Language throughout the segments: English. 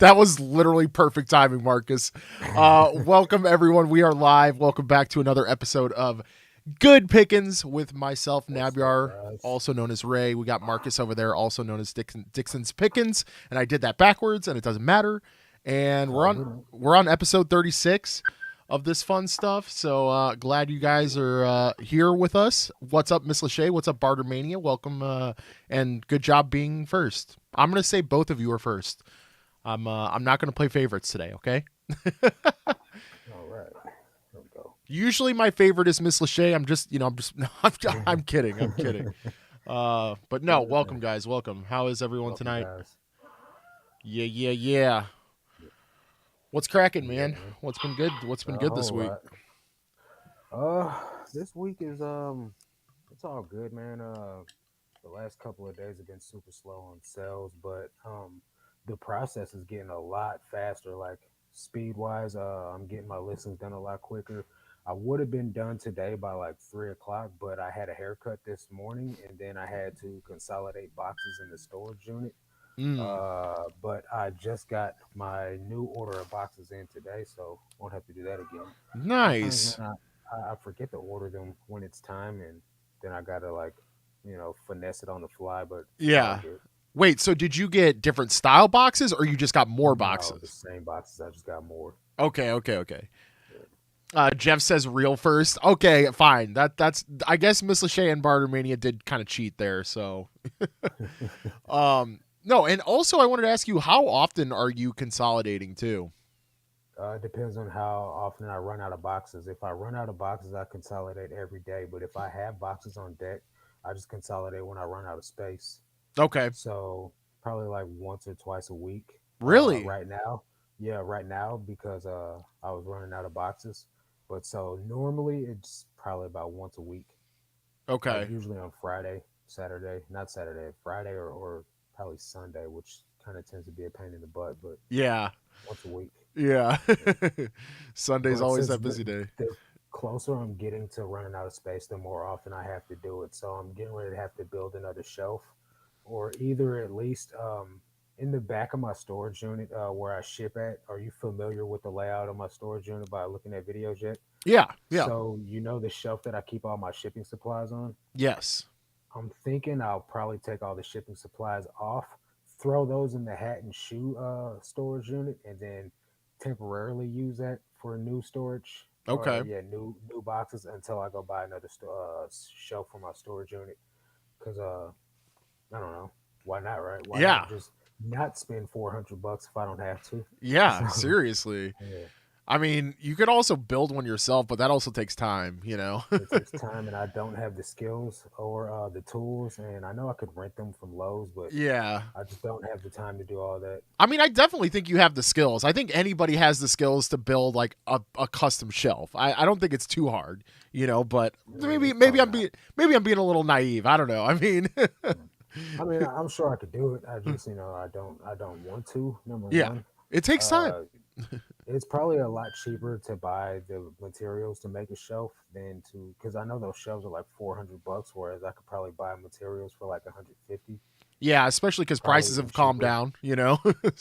That was literally perfect timing, Marcus. Welcome, everyone. We are live. Welcome back to another episode of Good Pickins with myself, What's up, Nabyar, guys? also known as Ray. We got Marcus over there, also known as Dixon's Pickins, and I did that backwards, and it doesn't matter. And It's we're all on good. we're on episode 36 of this fun stuff. So glad you guys are here with us. What's up, Miss Lachey? What's up, Bartermania? Welcome, and good job being first. I'm gonna say both of you are first. I'm not gonna play favorites today. Okay. All right. Here we go. Usually my favorite is Miss Lachey. I'm just I'm kidding. I'm kidding. But no, welcome guys. Welcome. How is everyone Welcome, tonight? guys. Yeah, yeah, yeah. What's cracking, Yeah, man? man. What's been good? What's been A good this whole week? lot. Uh, this week is it's all good, man. The last couple of days have been super slow on sales, but the process is getting a lot faster. Like speed wise, I'm getting my listings done a lot quicker. I would have been done today by like 3 o'clock, but I had a haircut this morning, and then I had to consolidate boxes in the storage unit. Mm, But I just got my new order of boxes in today, so won't have to do that again. Sometimes, man, nice. I forget to order them when it's time, and then I gotta like, finesse it on the fly. But it's all Yeah. good. Wait. So did you get different style boxes, or you just got more No, the boxes? same boxes. I just got more. Okay. Okay. Okay. Yeah. Jeff says real first. Okay, fine. That's I guess Miss Lachey and Bartermania did kind of cheat there. So no, and also I wanted to ask you, how often are you consolidating too? It depends on how often I run out of boxes. If I run out of boxes, I consolidate every day. But if I have boxes on deck, I just consolidate when I run out of space. Okay. So probably like once or twice a week. Really? Right now, yeah, right now because I was running out of boxes. But so normally it's probably about once a week, like Okay. usually on Friday, Saturday, not Saturday, Friday or probably Sunday, which kind of tends to be a pain in the butt, but Yeah. once a week. Yeah. Yeah. Sunday's But always since that busy day. the closer I'm getting to running out of space, the more often I have to do it. So I'm getting ready to have to build another shelf, or either at least in the back of my storage unit where I ship at. Are you familiar with the layout of my storage unit by looking at videos yet? Yeah. Yeah. So you know the shelf that I keep all my shipping supplies on. Yes. I'm thinking I'll probably take all the shipping supplies off, throw those in the hat and shoe storage unit, and then temporarily use that for new storage or Okay. yeah, new boxes until I go buy another shelf for my storage unit. Cause I don't know, why not, right? Why not Yeah. just not spend $400 if I don't have to? Yeah. So Seriously. yeah, I mean, you could also build one yourself, but that also takes time, you know? it takes time, and I don't have the skills or the tools. And I know I could rent them from Lowe's, but Yeah. I just don't have the time to do all that. I mean, I definitely think you have the skills. I think anybody has the skills to build like a custom shelf. I don't think it's too hard, you know, but maybe It's maybe probably I'm not. being maybe I'm being a little naive. I don't know. I mean, Mm. I mean, I'm sure I could do it. I just, I don't want to. Number yeah. one, It takes time. uh, it's probably a lot cheaper to buy the materials to make a shelf than to, because I know those shelves are like $400, whereas I could probably buy materials for like 150, Yeah, especially cuz probably prices even have calmed cheaper. down, you know.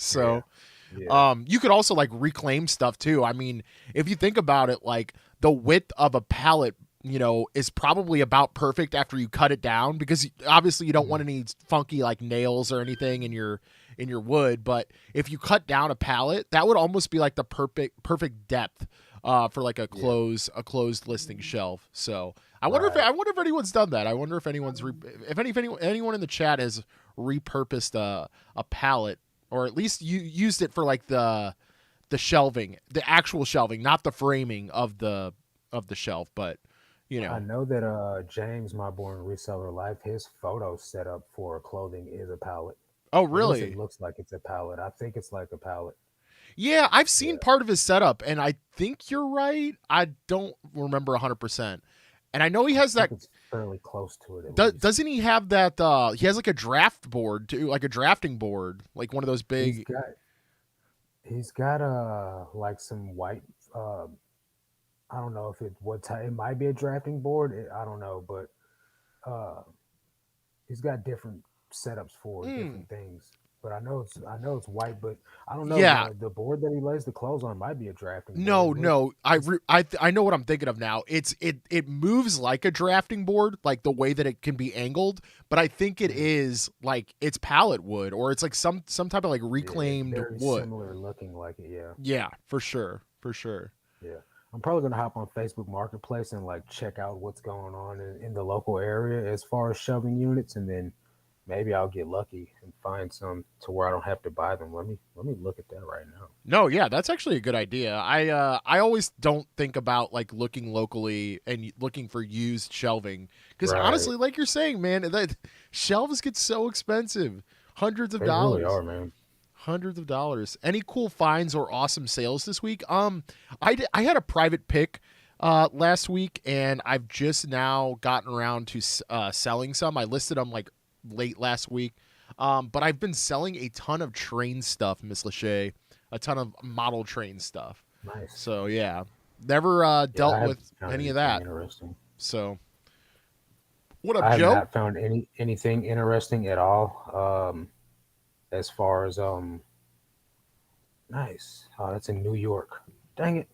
Yeah, So, yeah, you could also like reclaim stuff too. I mean, if you think about it, like the width of a pallet, is probably about perfect after you cut it down because obviously you don't want hmm any funky like nails or anything in your wood. But if you cut down a pallet, that would almost be like the perfect depth for like yeah, a closed listing shelf. So right. I wonder if anyone's done that. I wonder if if anyone in the chat has repurposed a pallet or at least you used it for like the shelving, the actual shelving, not the framing of the shelf, but you I know. know that James, my born reseller life, his photo setup for clothing is a pallet. Oh, At least it really? looks like it's a pallet. I think it's like a pallet. Yeah, I've seen Yeah. part of his setup, and I think you're right. I don't remember 100%. And I know he I has that. think it's fairly close to it at least. Doesn't he have that? He has like a draft board too, like a drafting board, like one of those He's big. got he's got like some white I don't know if it what type it might be a drafting board. I don't know, but uh he's got different setups for Mm, different things. but I know it's white, but I don't know, Yeah, the board that he lays the clothes on might be a drafting board. no, It look no. it's I know what I'm thinking of now. It moves like a drafting board, like the way that it can be angled, but I think it mhm. is like it's pallet wood or it's like some type of like Yeah, it's reclaimed very wood. similar looking like it, yeah. Yeah, for sure, for sure. Yeah. I'm probably gonna hop on Facebook Marketplace and like check out what's going on in the local area as far as shelving units, and then maybe I'll get lucky and find some to where I don't have to buy them. Let me look at that right now. No, yeah, that's actually a good idea. I always don't think about like looking locally and looking for used shelving because Right. honestly, like you're saying, man, that shelves get so expensive, hundreds of They really dollars. are, man. Hundreds of dollars. Any cool finds or awesome sales this week? I had a private pick last week, and I've just now gotten around to selling some. I listed them like late last week, but I've been selling a ton of train stuff, Miss Lachey, a ton of model train stuff. Nice. So yeah, never Yeah, I dealt haven't with found any of anything that. interesting. So what up, I have Joe? not found anything interesting at all. As far as nice. Oh, that's in New York. Dang it.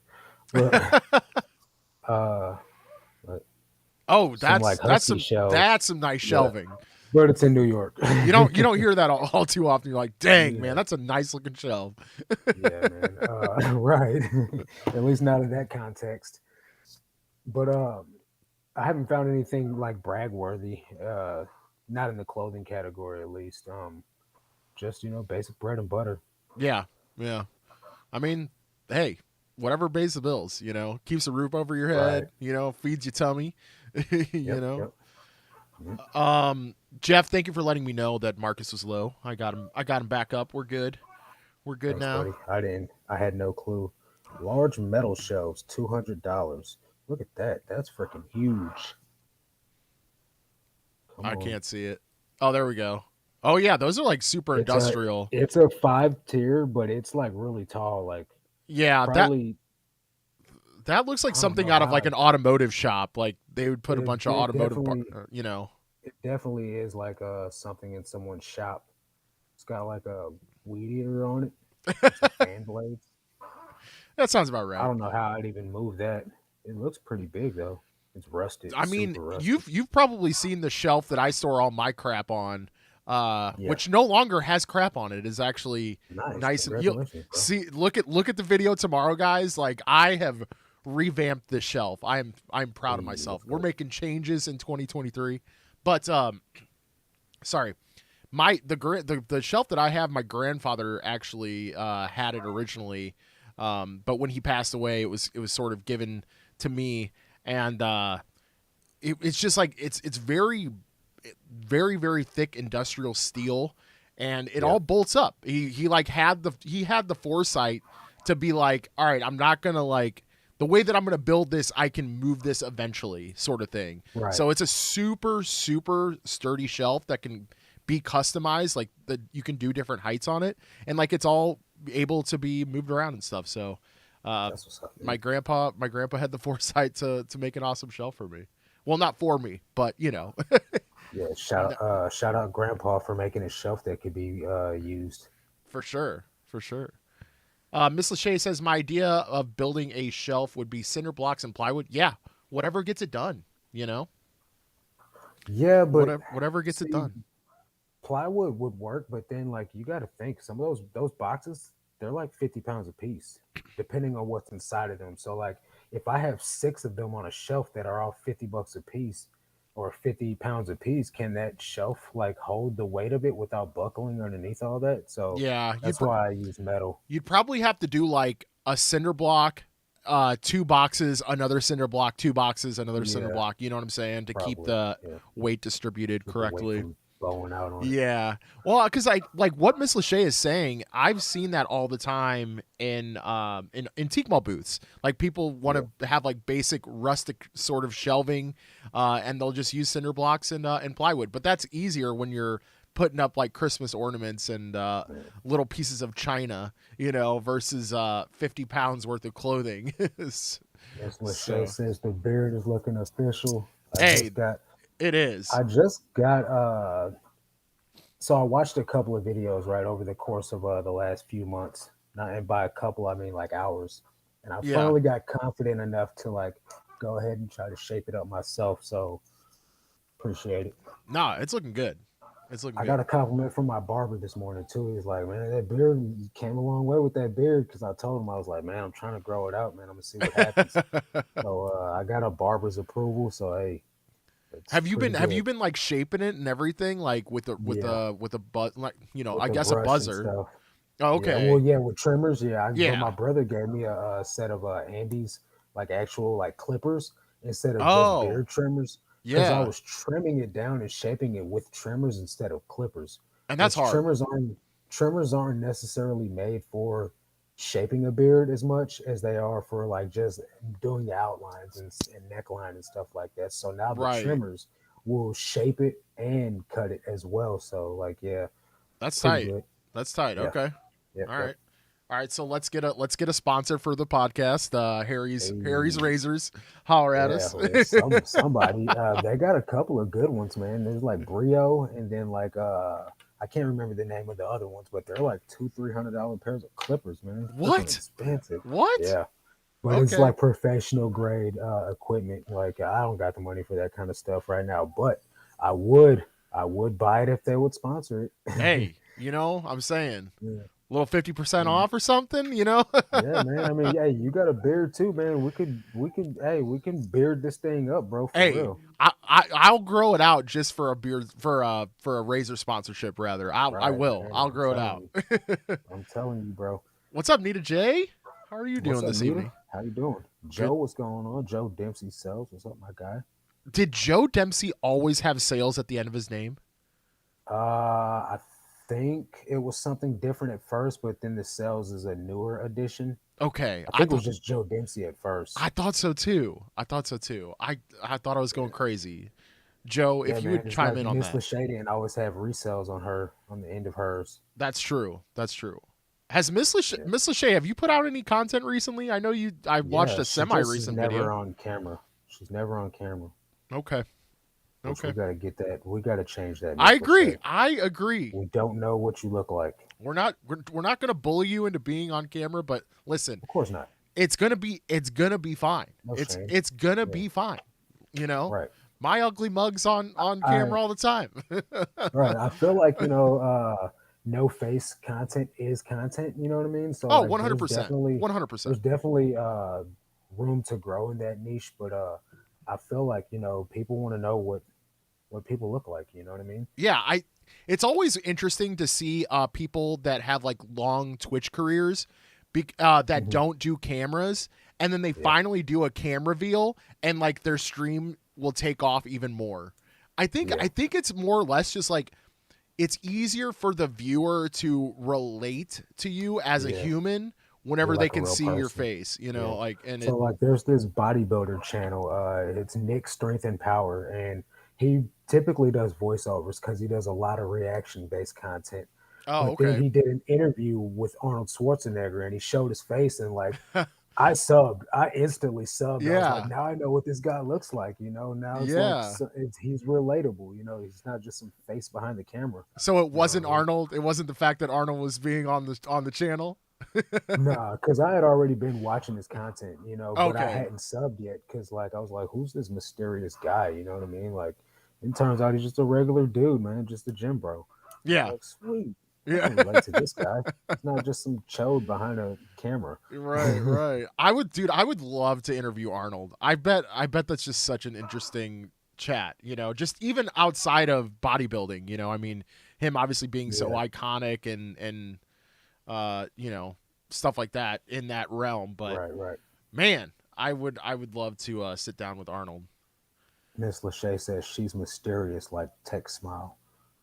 Look, uh, like, Oh, some like that's husky some shells. that's some nice Yeah, shelving. but it's in New York. You don't hear that all too often. You're like, dang man, Yeah, that's a nice looking shelf. yeah, man. Right. At least not in that context. But I haven't found anything like brag worthy. Not in the clothing category, at least. Just basic bread and butter. Yeah, yeah. I mean, hey, whatever pays the bills, keeps a roof over your Right. head, feeds your tummy, you Yep. know. Yep. Mhm. Jeff, thank you for letting me know that Marcus was low. I got him. I got him back up. We're good. We're good Thanks, now. buddy. I didn't. I had no clue. Large metal shelves, $200. Look at that. That's freaking huge. Come I on. can't see it. Oh, there we go. Oh yeah, those are like super It's a industrial. it's a 5 tier, but it's like really tall. Like Yeah, probably that looks like I don't something know out of like how an automotive shop. Like they would put a it bunch of it automotive, definitely it definitely is like something in someone's shop. It's got like a weed eater on it and some fan blades. That sounds about I right. don't know how I'd even move that. It looks pretty big though. It's rusted, I mean, super rusted. you've probably seen the shelf that I store all my crap on, Yeah, which no longer has crap on it. Is actually nice. nice and you Congratulations, bro. see. Look at the video tomorrow, guys. Like I have revamped this shelf. I'm proud of Hey, myself. let's We're go. making changes in 2023, but sorry, the shelf that I have, my grandfather actually had it originally, but when he passed away, it was sort of given to me, and it's just like it's very very thick industrial steel, and it Yeah, all bolts up. He like had the foresight to be like, all right, I'm not gonna like the way that I'm gonna build this. I can move this eventually, sort of thing. right. So it's a super super sturdy shelf that can be customized. Like that you can do different heights on it, and like it's all able to be moved around and stuff. So. Uh, That's what's up, my man. grandpa had the foresight to make an awesome shelf for me. Well, not for me, but Yeah, no, shout out Grandpa for making a shelf that could be used. for sure, for sure. Miss Lachey says my idea of building a shelf would be cinder blocks and plywood. Yeah, whatever gets it done. Yeah, but Whatever gets it see, done. plywood would work, but then like you got to think some of those boxes they're like 50 pounds a piece, depending on what's inside of them. So like if I have six of them on a shelf that are all $50 a piece or 50 pounds a piece, can that shelf like hold the weight of it without buckling underneath all that? So Yeah, that's why I use metal. you'd probably have to do like a cinder block, two boxes, another cinder block, two boxes, another cinder Yeah, block. You know what I'm saying? To keep probably. the Yeah, weight distributed keep the weight correctly. from blowing out on it. Yeah. Well, because I like what Miss Lachey is saying. I've seen that all the time in teak mall booths. Like people want Yeah, to have like basic rustic sort of shelving, and they'll just use cinder blocks and plywood. But that's easier when you're putting up like Christmas ornaments and man. little pieces of china, versus 50 pounds worth of clothing. Miss Lachey So says the beard is looking official. I hey, just got it is. I just got So I watched a couple of videos right over the course of the last few months. Not, and by a couple, I mean like hours. And I Yeah. finally got confident enough to like go ahead and try to shape it up myself. So appreciate it. Nah, it's looking good. It's looking I got good. a compliment from my barber this morning too. He's like, "Man, that beard you came a long way with that beard." Because I told him I was like, "Man, I'm trying to grow it out, man. I'm gonna see what happens." So I got a barber's approval. So hey, it's pretty Have you good. been like shaping it and everything like Yeah, with a buzz, like, with I the guess a brush and buzzer. stuff. Oh, Yeah, well, okay. yeah, with trimmers, yeah. But Yeah. my brother gave me a set of Andes, like actual like clippers instead of just Oh, beard trimmers, because I yeah. was trimming it down and shaping it with trimmers instead of clippers, And that's which hard. trimmers aren't necessarily made for shaping a beard as much as they are for like just doing the outlines and neckline and stuff like that. So now the Right. trimmers will shape it and cut it as well. So like, yeah, That's pretty tight. good. That's tight. Yeah, Okay. yep, All yep. right. All right, so let's get a sponsor for the podcast. Harry's Hey. Razors. Holler at Yeah, us. well, somebody they got a couple of good ones, man. There's like Brio, and then like I can't remember the name of the other ones, but they're like $200-300 pairs of clippers, man. Freaking What? expensive. What? Yeah, but it's Okay. like professional grade equipment. Like I don't got the money for that kind of stuff right now, but I would I would buy it if they would sponsor it. Hey, I'm saying Yeah. a little 50% And off or something. yeah, man. I mean, yeah, you got a beard too, man. Hey, we can beard this thing up, bro, for Hey, real. I'll grow it out just for a beard for a razor sponsorship rather. I Right, will. man. I'll grow it out. I'm telling you, bro. What's up, Nita J? How are you What's doing up, this Nita? evening? How you doing? Good. Joe, what's going on? Joe Dempsey Sells. What's up, my guy? Did Joe Dempsey always have sales at the end of his name? I think it was something different at first, but then the Sells is a newer addition. Okay, I think it was just Joe Dempsey at first. I thought so too. I thought I was going Yeah, cliche. Joe, yeah, if you man. would It's chime like in on Miss that. Lachey didn't always have resells on her on the end of hers. That's true. That's true. Has Yeah, Miss Lachey, have you put out any content recently? I know you. I watched yeah. a She semi just is recent video. never on camera. She's never on camera. Okay. Which we Okay. got to get that. We got to change that, I Miss agree. Lachey. I agree. We don't know what you look like. We're not going to bully you into being on camera, but listen, Of course not. it's going to be fine. No shame. It's going to Yeah, be fine. You know? right. My ugly mug's on I camera all the time. right. I feel like no face content is content. You know what I mean? So Oh, like, 100%. 100%. there's definitely room to grow in that niche, but I feel like people want to know what people look like. You know what I mean? Yeah, I it's always interesting to see people that have like long Twitch careers that Hmm. don't do cameras, and then they Yeah. finally do a cam reveal and like their stream will take off even more. Yeah. I think it's more or less just like it's easier for the viewer to relate to you as a Yeah. human You're whenever they like a can real see your person. face, Yeah. like and So it like there's this bodybuilder channel. It's Nick Strength and Power, and he typically does voiceovers because he does a lot of reaction based content. oh, But then okay. he did an interview with Arnold Schwarzenegger, and he showed his face, and like I subbed, I instantly subbed. I was like, Yeah. now I know what this guy looks like. Now it's like Yeah. he's relatable. He's not just some face behind the camera. So it You know what wasn't I mean? Arnold. It wasn't the fact that Arnold was being on the channel. Nah, because I had already been watching his content, but I Okay. hadn't subbed yet because, like, I was like, who's this mysterious guy? You know what I mean? Like, it turns out he's just a regular dude, man, just a gym bro. I was Yeah. like, sweet. I Yeah. can relate to this guy. He's not just some chode behind a camera. Right, right. I would love to interview Arnold. I bet that's just such an interesting chat, just even outside of bodybuilding, I mean, him obviously being so Yeah, iconic and stuff like that in that realm, but right, right. man, I would love to sit down with Arnold. Miss Lachey says she's mysterious like Tech Smile.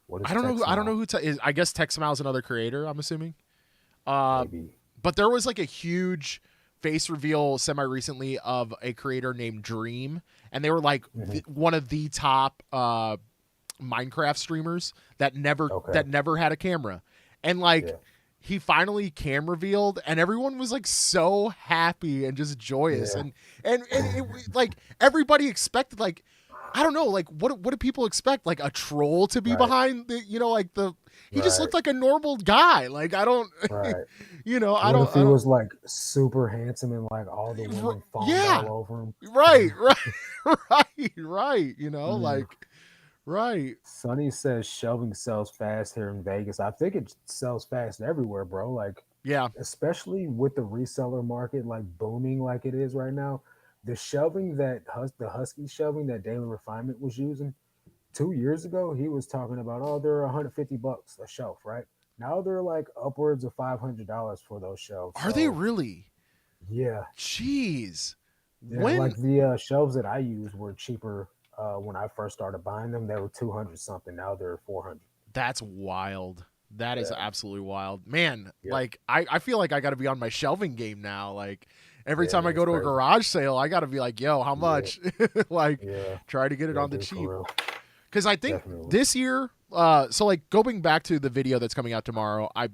What is Tech I don't know Smile? who is. I guess Tech Smile's another creator, I'm assuming. Uh Maybe. but there was like a huge face reveal semi recently of a creator named Dream, and they were like Hmm. one of the top Minecraft streamers Okay. that never had a camera, and like Yeah. he finally cam revealed, and everyone was like so happy and just joyous, Yeah. and it, like everybody expected like I don't know, like what do people expect? Like a troll to be Right, behind the, like he just right, looked like a normal guy. Like I don't, right. I What don't, if he was like super handsome and like all the r- women fawned all yeah, over him? right, right, right. Mm. Like right, Sonny says shelving sells fast here in Vegas. I think it sells fast everywhere, bro. Like, yeah. especially with the reseller market like booming like it is right now. The shelving that the Husky shelving that Daily Refinement was using 2 years ago, he was talking about, oh, they're 150 bucks a shelf, right? Now they're like upwards of $500 for those shelves. Are they So really? yeah, Jeez, yeah, when like the shelves that I used were cheaper when I first started buying them. They were 200 something. Now they're 400. that's wild. That is Yeah, absolutely wild, man. yep, Like I feel like I got to be on my shelving game now. Like every yeah, time I man, go it's to a crazy. garage sale, I got to be like, yo, how Yeah, much? Like yeah, try to get it yeah, on the dude, cheap. for real, Because I think definitely. this year, so like going back to the video that's coming out tomorrow, I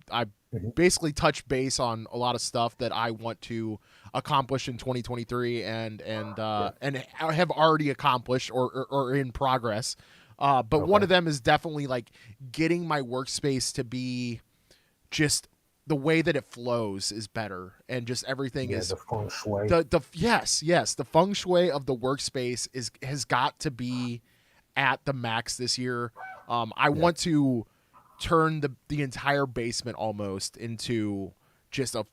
Mhm. basically touch base on a lot of stuff that I want to accomplish in 2023 Yeah. and have already accomplished or in progress. But one Okay. of them is definitely like getting my workspace to be just the way that it flows is better and just everything Yeah, is the feng shui. the yes, the feng shui of the workspace is has got to be at the max this year. I Yeah, want to turn the entire basement almost into just a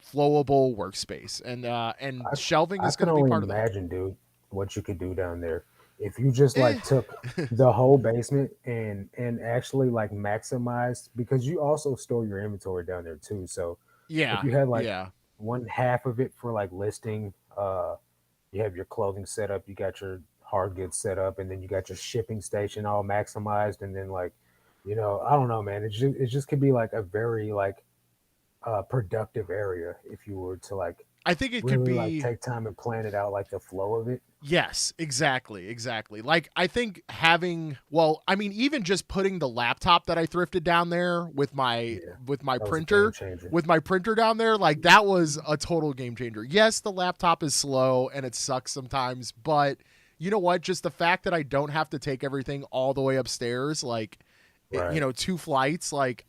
flowable workspace, and I shelving I is going can to be only part of that. imagine, dude, what you could do down there if you just Eh. like took the whole basement and actually like maximized because you also store your inventory down there too. So if Yeah, you had like yeah, one half of it for like listing, you have your clothing set up, you got your hard goods set up, and then you got your shipping station all maximized, and then like, I don't know, man. It just could be like a very like productive area if you were to like I think it could really like be. take time and plan it out, like the flow of it. Yes, exactly, exactly. Like I think having, well, I mean even just putting the laptop that I thrifted down there Yeah, with my that was a game printer changer. down there, like that was a total game changer. Yes, the laptop is slow and it sucks sometimes, but you know what? Just the fact that I don't have to take everything all the way upstairs, like Right. two flights, like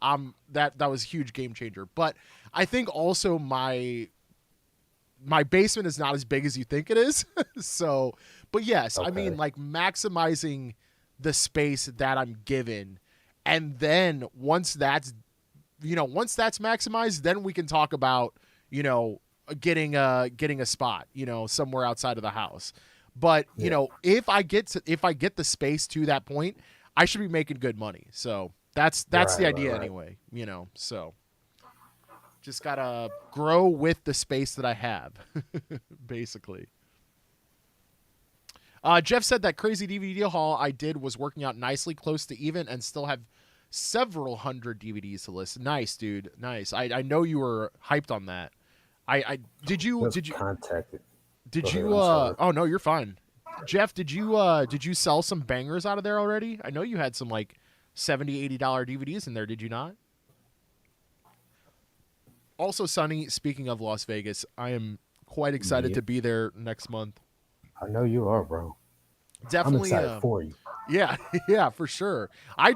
that was a huge game changer. But I think also my basement is not as big as you think it is. So, but yes, I mean Okay. like maximizing the space that I'm given. And then once that's maximized, then we can talk about, getting a spot, somewhere outside of the house. But, Yeah. if I get the space to that point, I should be making good money. So, that's the Right. Right. idea Right. anyway, So, just gotta grow with the space that I have, basically. Jeff said that crazy DVD haul I did was working out nicely, close to even, and still have several hundred DVDs to list. Nice, dude. Nice. I know you were hyped on that. I did you Just did you contacted. Go did ahead. you I'm sorry. oh no, you're fine. Jeff, did you sell some bangers out of there already? I know you had some like $70-$80 DVDs in there, did you not? Also, Sonny, speaking of Las Vegas, I am quite excited Yeah, to be there next month. I know you are, bro. I'm Definitely, excited for you. yeah, yeah, for sure. I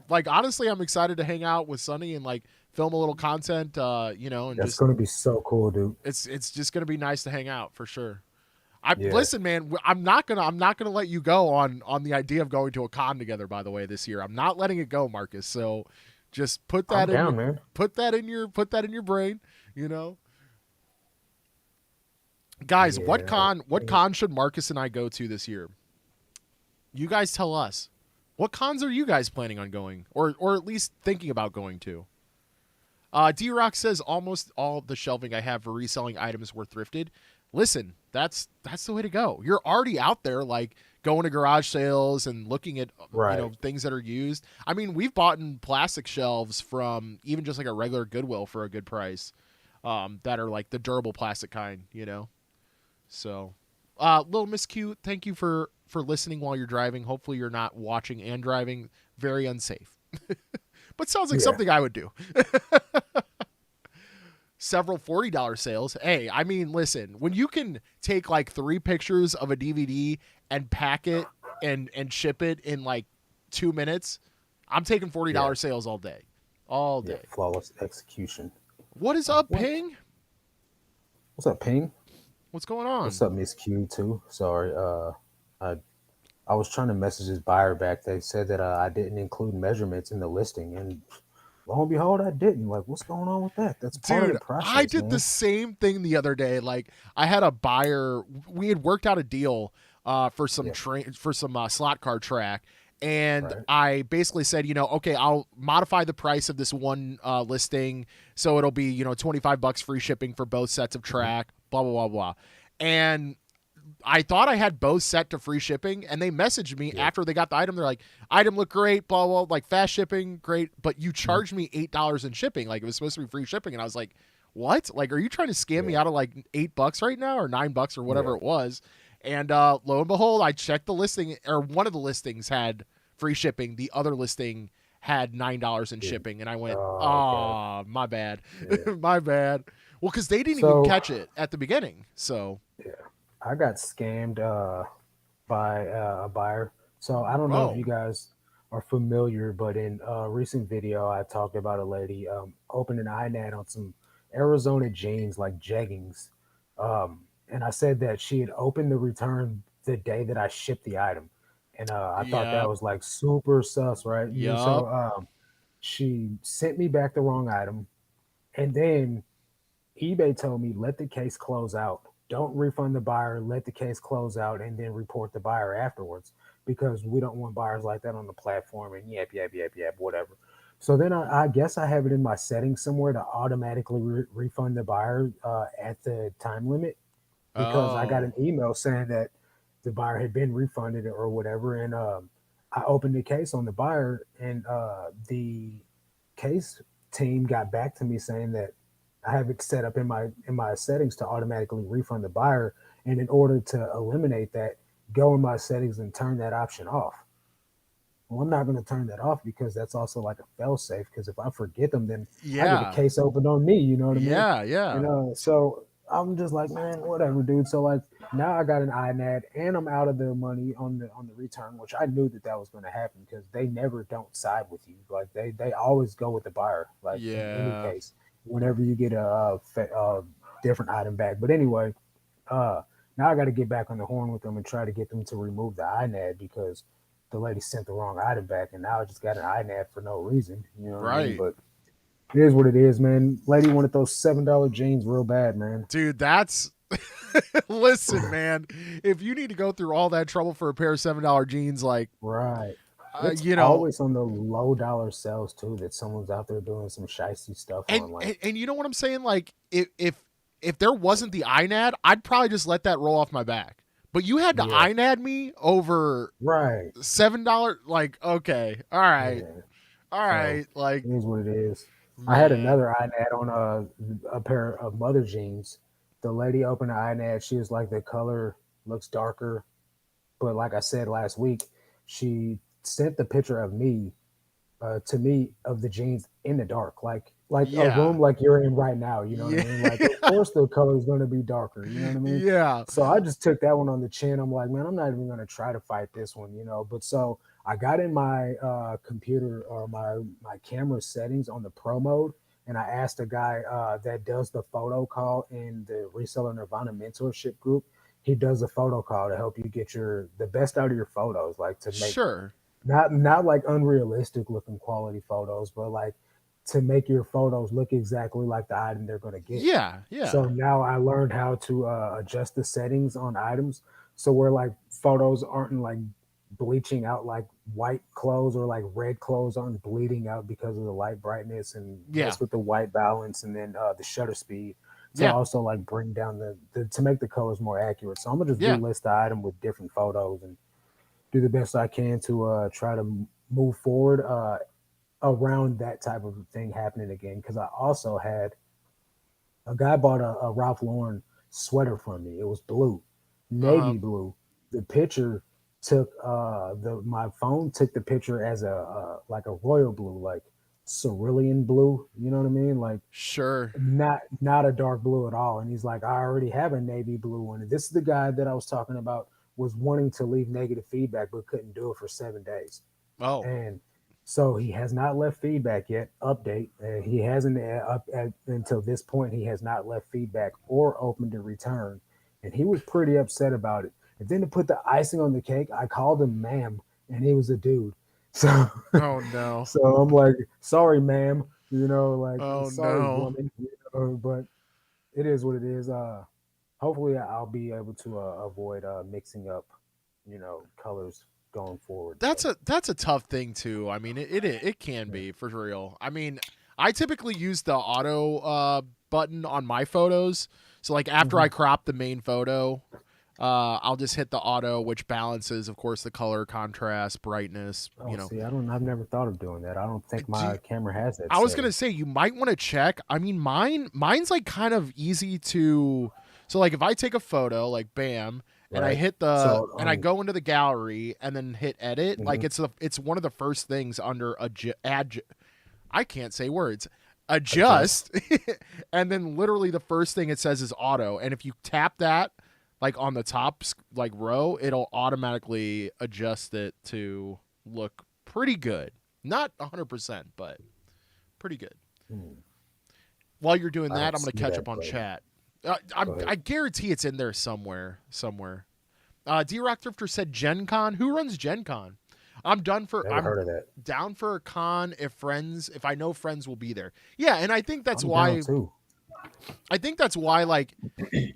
like honestly, I'm excited to hang out with Sonny and like film a little content, and That's just gonna be so cool, dude. it's just gonna be nice to hang out for sure. I Yeah. listen, man. I'm not gonna let you go on the idea of going to a con together. By the way, this year, I'm not letting it go, Marcus. So just I'm down, man. put that in your brain. You know, guys, Yeah. what con should Marcus and I go to this year? You guys tell us. What cons are you guys planning on going, or at least thinking about going to? D Rock says almost all of the shelving I have for reselling items were thrifted. Listen, that's the way to go. You're already out there, like going to garage sales and looking at Right. things that are used. I mean, we've bought in plastic shelves from even just like a regular Goodwill for a good price, that are like the durable plastic kind. So, little Miss Q, thank you for listening while you're driving. Hopefully, you're not watching and driving. Very unsafe, but sounds like Yeah. something I would do. Several $40 sales. Hey, I mean, listen, when you can take like 3 pictures of a DVD and pack it and ship it in like 2 minutes, I'm taking Yeah, $40 sales all day, all yeah, day. flawless execution. What is up, What? Ping? What's up, Ping? What's going What's on? up, Miss Q? Too. Sorry. I I was trying to message this buyer back. They said that I didn't include measurements in the listing, and lo and behold, I didn't. Like, what's going on with that? That's part of the Dude, I process, did the man. same thing the other day. Like, I had a buyer. We had worked out a deal for some Yeah. train for some slot car track, and Right. I basically said, okay, I'll modify the price of this one listing, so it'll be $25 free shipping for both sets of Hmm. track. Blah blah blah blah, and I thought I had both set to free shipping, and they messaged me Yeah. after they got the item. They're like, "Item looked great, blah blah, like fast shipping, great, but you Hmm. charged me $8 in shipping. Like it was supposed to be free shipping." And I was like, "What? Like, are you trying to scam me Yeah. out of like $8 right now, or $9 or whatever Yeah. it was?" And lo and behold, I checked the listing, or one of the listings had free shipping. The other listing had $9 in Did. shipping, and I went, Oh, okay. "Oh, my bad, Yeah. my bad." Well, because they didn't even So catch it at the beginning, so yeah, I got scammed by a buyer. So I don't know if oh you guys are familiar, but in a recent video, I talked about a lady opened an INAD on some Arizona jeans, like jeggings. And I said that she had opened the return the day that I shipped the item. And I thought that yep. was like super sus, right? And then Yup. so she sent me back the wrong item. And then eBay told me let the case close out. Don't refund the buyer, let the case close out, and then report the buyer afterwards because we don't want buyers like that on the platform and yap, whatever. So then I guess I have it in my settings somewhere to automatically refund the buyer at the time limit because I got Oh. an email saying that the buyer had been refunded or whatever. And I opened the case on the buyer, and the case team got back to me saying that I have it set up in my settings to automatically refund the buyer. And in order to eliminate that, go in my settings and turn that option off. Well, I'm not going to turn that off because that's also like a fail safe. Because if I forget them, then I get a Yeah. case opened on me. You know what I mean? Yeah. Yeah. And so I'm just like, man, whatever, dude. So like now I got an INAD and I'm out of the money on the return, which I knew that was going to happen because they never don't side with you. Like they always go with the buyer. Like in any Yeah. case, whenever you get a different item back. But anyway, uh, now I got to get back on the horn with them and try to get them to remove the INAD because the lady sent the wrong item back, and now I just got an INAD for no reason. You know what I mean? Right. But it is what it is, man. Lady wanted those $7 jeans real bad, man. Dude, that's listen, man. If you need to go through all that trouble for a pair of $7 jeans, like Right. uh, It's you know, always on the low dollar sales too that someone's out there doing some shisty stuff and, on. Like, and and you know what I'm saying? Like if there wasn't the INAD, I'd probably just let that roll off my back. But you had to yeah, INAD me over right. $7. Like, okay, all Yeah. So right, like it is what it is. I had man, another INAD on a pair of mother jeans. The lady opened the INAD. She was like, the color looks darker. But like I said last week, she sent the picture of me to me of the jeans in the dark, like a yeah, room like you're in right now. You know what I yeah, mean? Like, of course the color is going to be darker. You know what I mean? yeah. So I just took that one on the chin. I'm like, man, I'm not even going to try to fight this one, you know. But so I got in my computer or my camera settings on the pro mode, and I asked a guy that does the photo call in the Reseller Nirvana mentorship group. He does a photo call to help you get the best out of your photos, like to make Sure. not like unrealistic looking quality photos, but like to make your photos look exactly like the item they're going to get. Yeah, So yeah, now I learned how to adjust the settings on items so where like photos aren't like bleaching out, like white clothes or like red clothes aren't bleeding out because of the light brightness, and yeah, mess with the white balance and then the shutter speed to yeah, also like bring down the to make the colors more accurate. So I'm gonna just yeah. relist the item with different photos and do the best I can to try to move forward around that type of thing happening again. Because I also had a guy bought a Ralph Lauren sweater from me. It was blue, Uh huh. navy blue. The picture took the my phone took the picture as a like a royal blue, like cerulean blue. You know what I mean? Like Sure. not a dark blue at all. And he's like, I already have a navy blue one. And this is the guy that I was talking about was wanting to leave negative feedback but couldn't do it for 7 days. Oh, And so he has not left feedback yet. Update. He hasn't until this point. He has not left feedback or opened a return, and he was pretty upset about it. And then to put the icing on the cake, I called him ma'am, and he was a dude. So, oh no. so I'm like, sorry, ma'am. Like Oh sorry, no. woman. But it is what it is. Hopefully, I'll be able to avoid mixing up, colors going forward. So. That's a tough thing too. I mean, it can Yeah. be for real. I mean, I typically use the auto button on my photos. So like after Hmm. I crop the main photo, I'll just hit the auto, which balances, of course, the color, contrast, brightness. Oh, see, I've never thought of doing that. I don't think Do my camera has that I was gonna setting. say you might want to check. I mean, mine's like kind of easy to. So like if I take a photo, like bam, and I Right. hit So, and I go into the gallery and then hit edit, like mhm, it's one of the first things under I can't say words. adjust. Adjust, and then literally the first thing it says is auto, and if you tap that like on the top like row, it'll automatically adjust it to look pretty good. Not 100%, but pretty good. Hmm, While you're doing I that, don't I'm going to see catch that, up on but chat. go ahead. I guarantee it's in there somewhere. Somewhere. D Rock Drifter said Gen Con. Who runs Gen Con? Never I'm heard of that. down for a con if I know friends will be there. Yeah, and I'm down too. I think that's why like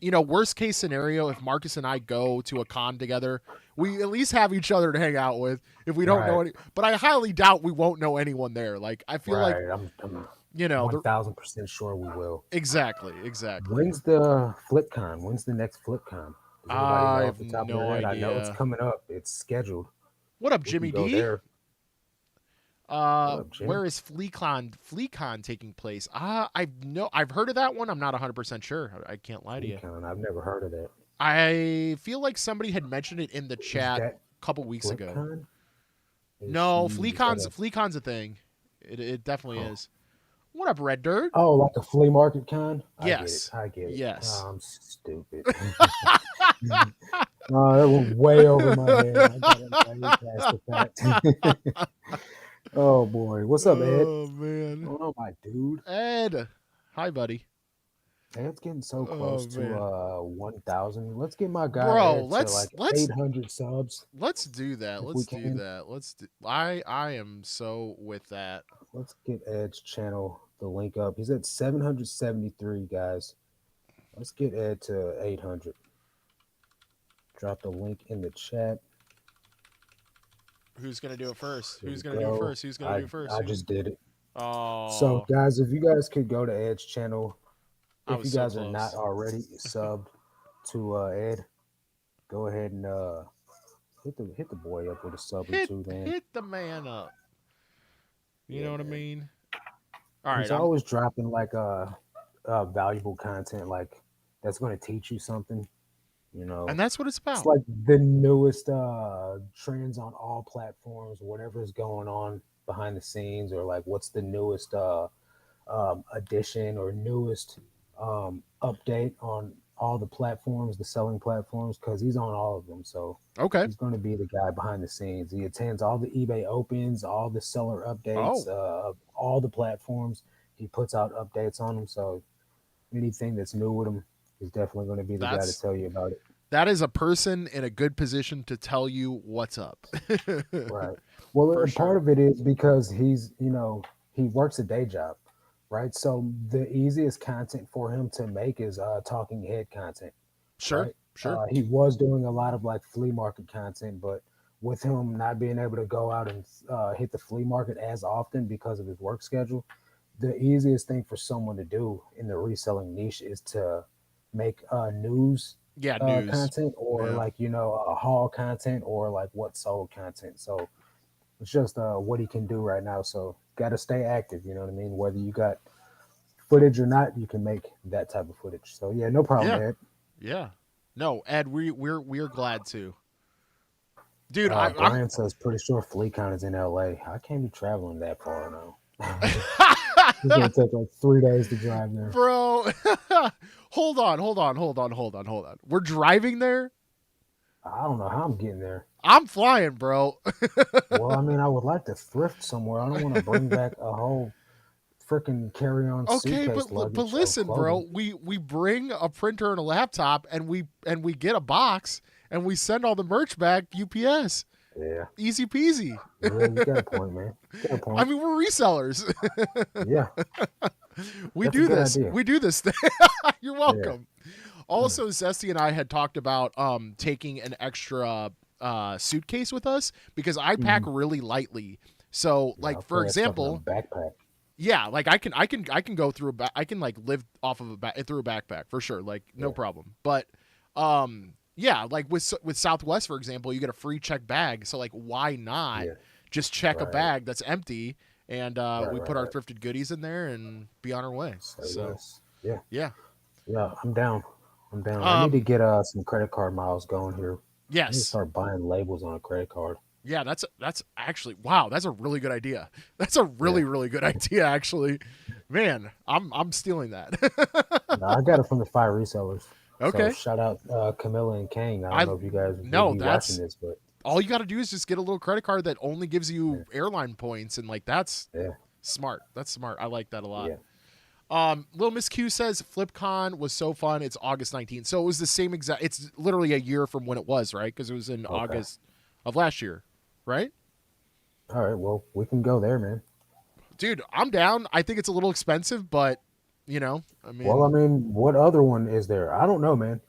worst case scenario, if Marcus and I go to a con together, we at least have each other to hang out with. If we don't know Right. any, but I highly doubt we won't know anyone there. Like I feel like Right. I'm the 1000% sure we will. exactly. When's the FlipCon? When's the next FlipCon? Does anybody I know have off the top of their no head? I know it's idea. coming up. It's scheduled. What up, We can Jimmy go D? there. What up, Jim? Where is FleaCon taking place? I've heard of that one. I'm not 100% sure. I can't lie to you. FleetCon. I've never heard of that. I feel like somebody had mentioned it in the Is chat that a couple weeks ago. FlipCon? No, Is that a FleaCon's a thing. It definitely is. What up, Red Dirt? oh, like a flea market con? I get it. Yes. I get it. Yes. I'm stupid. Oh, that went way over my head. I got it way past the fact. Oh boy, what's up, Ed? Oh man. Oh no, my dude. Ed. Hi, buddy. Ed's getting so Oh close to man. 1,000. Let's get my guy Bro, Ed to like 800 subs let's do that. if we Let's do can. that. I am so with that. Let's get Ed's channel the link up. He's at 773 guys. Let's get Ed to 800. Drop the link in the chat. Who's gonna do it first? Here Who's we gonna do it go. first? Who's gonna do it first? I just did it. So, Oh, guys, if you guys could go to Ed's channel, I if was you so guys are not close. already subbed to Ed, go ahead and hit the boy up with a sub or two, man. Hit the man up. You Yeah, know what I man. mean? All right, He's I'm always dropping like valuable content, like that's going to teach you something. You and know, that's what it's it's about. like the newest trends on all platforms, whatever's going on behind the scenes, or like what's the newest addition or newest update on all the platforms, the selling platforms, because he's on all of them. So Okay. he's going to be the guy behind the scenes. He attends all the eBay opens, all the seller updates, Oh, all the platforms. He puts out updates on them. So anything that's new with him, he's definitely going to be the guy to that's tell you about it. that is a person in a good position to tell you what's up. Right. Well, For and part sure. of it is because he works a day job, right? So the easiest content for him to make is talking head content, Sure. right? Sure. He was doing a lot of like flea market content, but with him not being able to go out and hit the flea market as often because of his work schedule, the easiest thing for someone to do in the reselling niche is to make news Yeah, news. content or Yeah. like a haul content or like what sold content. So it's just what he can do right now. So got to stay active. You know what I mean? Whether you got footage or not, you can make that type of footage. So yeah, no problem, Yeah. Ed. Yeah. No, Ed, we're glad to. Dude, I'm Brian says pretty sure FleetCon is in LA. I can't be traveling that far now. It's gonna take like 3 days to drive there. Bro. Hold on. We're driving there? I don't know how I'm getting there. I'm flying, bro. Well, I mean, I would like to thrift somewhere. I don't want to bring back a whole freaking carry-on Okay, suitcase but luggage of listen, bro. clothing. We bring a printer and a laptop, and we get a box, and we send all the merch back UPS. Yeah, Easy peasy. yeah, you got a point, man. You got a I point. mean, we're resellers. Yeah, we that's a do good this. idea. We do this thing. You're Yeah. welcome. Also, Zesty and I had talked about taking an extra suitcase with us because I pack Mhm. really lightly. So, Yeah, like I'll for put that stuff in a example, backpack. yeah, like I can go through I can like live off of through a backpack for sure, like no Yeah, problem. But yeah, like with Southwest for example, you get a free check bag, so like why not yeah, just check a right, bag that's empty and right, we right, put our right. thrifted goodies in there and be on our way. Say So, less. Yeah, yeah. yeah, I'm down. I'm down. I need to Um get some credit card miles going here. I need to yes. start buying labels on a credit card. Yeah, that's actually wow, that's a really good idea. That's a Yeah, really good idea actually. Man, I'm stealing that. no, I got it from the five resellers. So Okay. shout out Camilla and Kang. I don't I know if you guys will no, be watching that's this, but all you got to do is just get a little credit card that only gives yeah, you airline points and like that's yeah, smart. That's smart. I like that a lot. yeah. Little Miss Q says FlipCon was so fun. It's August 19th. So it was the same exact it's literally a year from when it was, right? Because it was in Okay. August of last year, right? All right. Well, we can go there, man. Dude, I'm down. I think it's a little expensive, but I Well, I mean, mean, what other one is there? I don't know, man.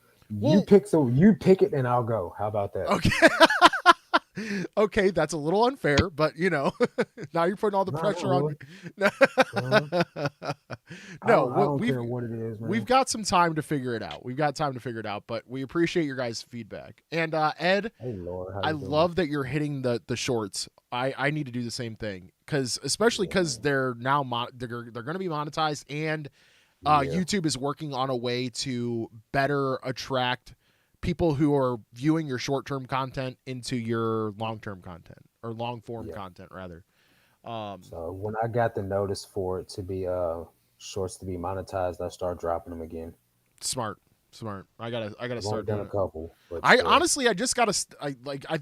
well, You pick it, and I'll go. How about that? okay. Okay, that's a little unfair, but now you're putting all the No, not pressure on really. me. Uh, No, I don't we've care what it is, we've man. got some time to figure it out. We've got time to figure it out, but we appreciate your guys' feedback. And Ed, Hey, Laura, how I you doing? love that you're hitting the shorts. I need to do the same thing because especially Yeah, because man. they're now they're going to be monetized and Yeah, YouTube is working on a way to better attract people who are viewing your short-term content into your long-term content or long-form yeah. content rather. Um, So when I got the notice for it to be shorts to be monetized, I started dropping them again. smart, smart. I gotta I've only start done doing a it. couple, but I still, honestly, I just gotta.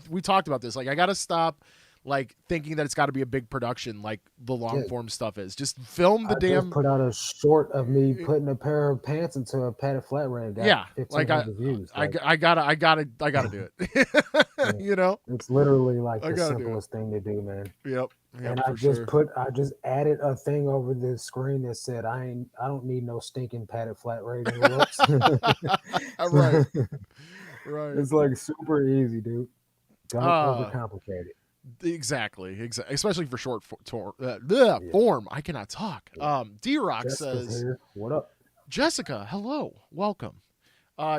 We talked about this. Like, I gotta stop, like, thinking that it's got to be a big production, like the long yeah. form stuff is. Just film the I just damn. put out a short of me putting a pair of pants into a padded flat rain. Got Yeah, like 1,500 views. Like, I gotta do it. yeah, you know, it's literally like I the gotta do it. simplest thing to do, man. Yep, And yep, for sure. I just added a thing over the screen that said, I don't need no stinking padded flat rate envelopes. Right, So right. it's like super easy, dude. Don't Uh overcomplicate it. exactly. Especially for short Yeah, form. I cannot talk. yeah. D Rock Jessica's says, here. What up? Jessica, hello, welcome.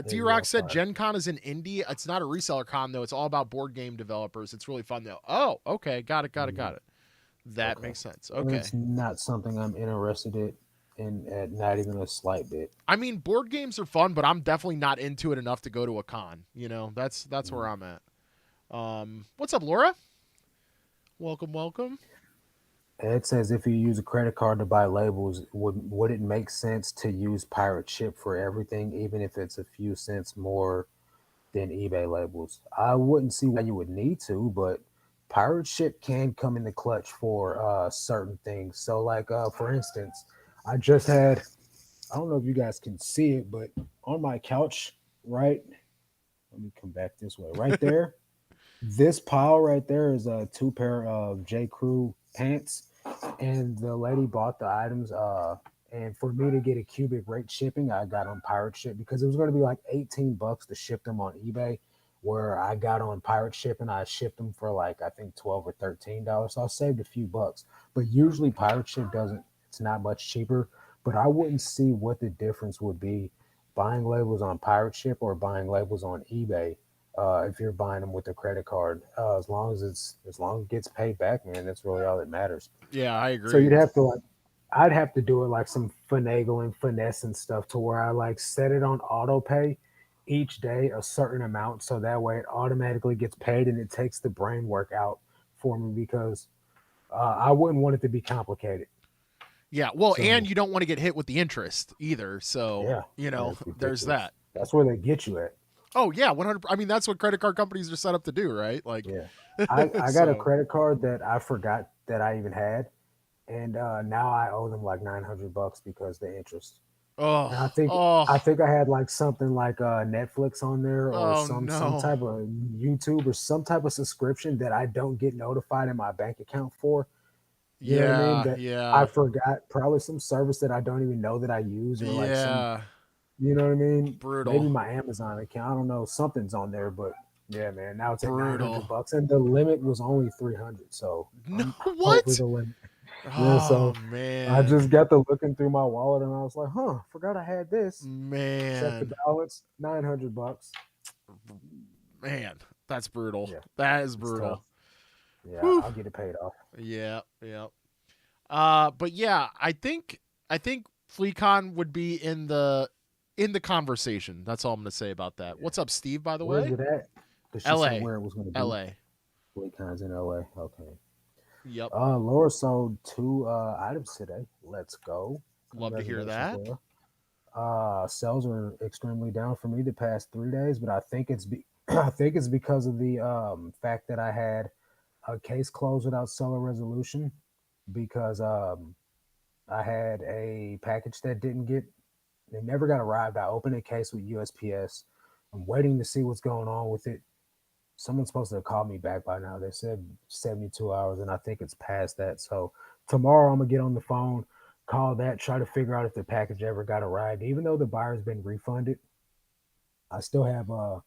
Hey, D yeah, Rock said fine. Gen Con is in Indy. It's not a reseller con though. It's all about board game developers. It's really fun though. Oh, okay, got it. That Okay. makes sense. It's Okay. not something I'm interested in at not even a slight bit. I mean, board games are fun, but I'm definitely not into it enough to go to a con. That's where Mm. I'm at. What's up, Laura? Welcome, welcome. Ed says if you use a credit card to buy labels, would it make sense to use pirate ship for everything, even if it's a few cents more than eBay labels? I wouldn't see why you would need to, but pirate ship can come in the clutch for certain things. So, like for instance, I just had I don't know if you guys can see it, but on my couch, right? Let me come back this way. Right there, this pile right there is a two pair of J. Crew pants, and the lady bought the items. And for me to get a cubic rate shipping, I got on pirate ship because it was going to be like $18 to ship them on eBay. Where I got on pirate ship and I shipped them for like I think $12 or $13. So I saved a few bucks. But usually pirate ship doesn't. It's not much cheaper. But I wouldn't see what the difference would be buying labels on pirate ship or buying labels on eBay if you're buying them with a credit card. As long as it gets paid back, man, that's really all that matters. Yeah, I So agree. you'd have to like, I'd have to do it like some finagling, finesse and stuff to where I like set it on auto pay each day a certain amount, so that way it automatically gets paid and it takes the brain work out for me because I wouldn't want it to be complicated. Yeah, well, and So you don't want to get hit with the interest either. So yeah, man, it's there's ridiculous. that. That's where they get you at. Oh yeah, 100. I mean, that's what credit card companies are set up to do, right? Like, Yeah. I got a so. credit card that I forgot that I even had, and now I owe them like $900 because the interest. And Oh, oh, I think I had like something like Netflix on there or oh some no. type of YouTube or some type of subscription that I don't get notified in my bank account for. You know what I mean? Yeah, That I yeah, forgot, probably some service that I don't even know that I use, or like some, yeah. you know what I mean? Brutal, Maybe my Amazon account. I don't know. Something's on there, but yeah, man. Now it's at nine hundred brutal. bucks, and the limit was only 300. So No, I'm over what? the limit. Yeah. Oh So I man, just got to looking through my wallet, and I was like, huh, forgot I had this. Check the man, balance, $900. man. That's brutal. Yeah, That is it's tough. brutal. Yeah, Whew. I'll get it paid off. Yeah, yeah. But yeah, I think FleeCon would be in the conversation. That's all I'm gonna say about that. Yeah. What's up, Steve? By the Where's way, it at? Did she say L.A. where it was going to be? L.A. Cons in LA. Okay. Yep. Laura sold two items today. Let's go. Love to hear Congratulations, that. Laura. Sales are extremely down for me the past 3 days, but I think I think it's because of the fact that I had a case closed without seller resolution because I had a package that didn't get it never got arrived. I opened a case with USPS. I'm waiting to see what's going on with it. Someone's supposed to have called me back by now. They said 72 hours, and I think it's past that. So tomorrow I'm gonna get on the phone, call that, try to figure out if the package ever got arrived. Even though the buyer's been refunded, I still have a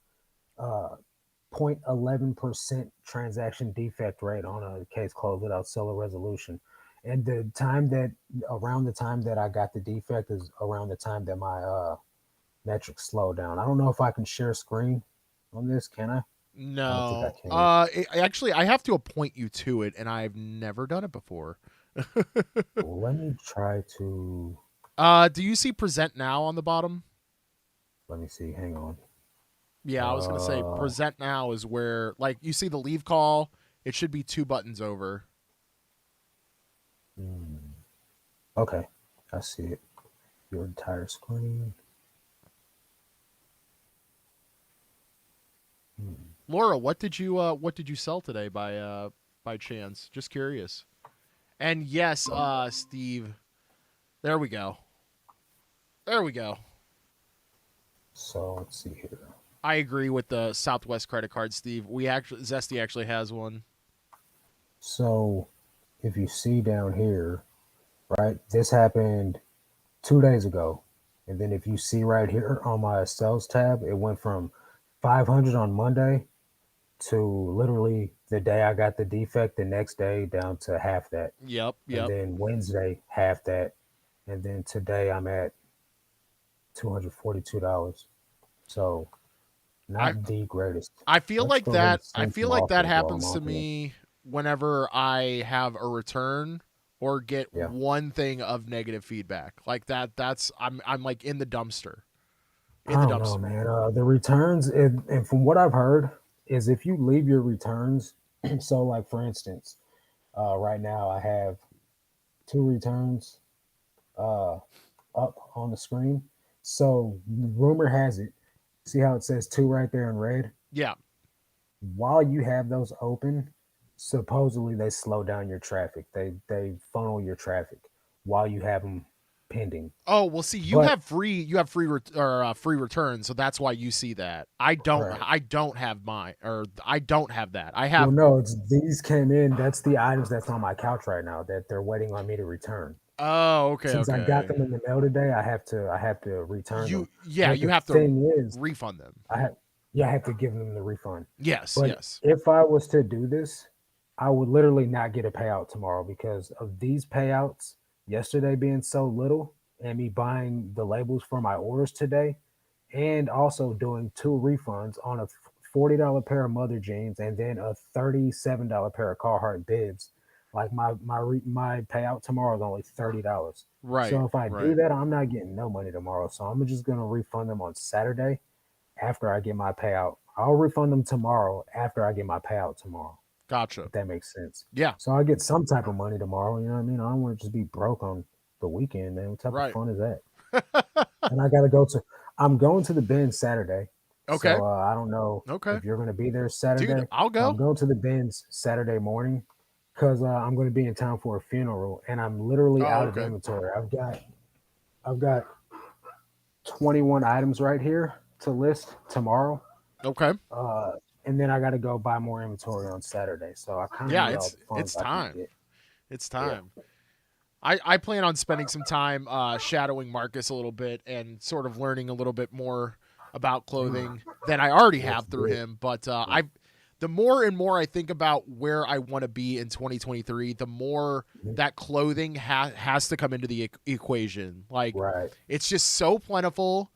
0.11% transaction defect rate on a case closed without seller resolution. And the time that around the time that I got the defect is around the time that my metrics slow down. I don't know if I can share screen on this. Can I? I don't think I No. can. Actually, I have to appoint you to it, and I've never done it before. Let me try to. Do you see present now on the bottom? Let me see. Hang on. Yeah, I was gonna say Uh, present now is where, like, you see the leave call. It should be two buttons over. hmm, okay, I see it. Your entire screen. Hmm. Laura, what did you sell today by chance? Just curious. And yes, Steve, there we go. There we go. So let's see here. I agree with the Southwest credit card, Steve. We actually Zesty actually has one. So if you see down here, right, this happened 2 days ago, and then if you see right here on my sales tab, it went from 500 on Monday to literally the day I got the defect, the next day down to half that, Yep, and yep. then Wednesday half that, and then today I'm at $242. So I not the greatest. I feel Let's like go ahead and that I send feel some like that offers while I'm happens to on here. me whenever I have a return or get Yeah. one thing of negative feedback. Like that's I'm like in the dumpster. In I the don't know, dumpster. man. The returns, and from what I've heard, is if you leave your returns, so like for instance, right now I have two returns uh, up on the screen. So rumor has it, see how it says two right there in red? Yeah. While you have those open, supposedly they slow down your traffic. They funnel your traffic while you have them pending. Oh, well see But you have free returns, so that's why you see that. right. I don't have mine or I don't have that. I Well, have no, it's these came in. That's the items that's on my couch right now that they're waiting on me to return. Oh, okay, Since I got okay. them in the mail today, I have to return them. But You the have to thing is, refund them. I have yeah, I have to give them the refund. Yes, But yes. if I was to do this, I would literally not get a payout tomorrow because of these payouts yesterday being so little and me buying the labels for my orders today and also doing two refunds on a $40 pair of mother jeans and then a $37 pair of Carhartt bibs. Like my payout tomorrow is only $30. Right, So if I do right. that, I'm not getting no money tomorrow. So I'm just gonna refund them on Saturday after I get my payout. I'll refund them tomorrow after I get my payout tomorrow, Gotcha. if that makes sense. Yeah, So I get some type of money tomorrow. You know what I mean? I don't want to just be broke on the weekend, man. What type of right. fun is that? And I got to go to. I'm going to the bin Saturday, Okay. So I don't know Okay. if you're going to be there Dude, Saturday. I'll I'm go. going to the Benz Saturday morning because I'm going to be in town for a funeral, and I'm literally Oh, out of okay. inventory. I've got 21 items right here to list tomorrow, Okay. uh, and then I got to go buy more inventory on Saturday. So I kind of Yeah, need all the it's funds I can time. get. It's Yeah. time. I plan on spending some time shadowing Marcus a little bit and sort of learning a little bit more about clothing than I already That's have through good. him. But Yeah. the more and more I think about where I want to be in 2023, the more Mhm. that clothing has to come into the equation. Like, Right. it's just so plentiful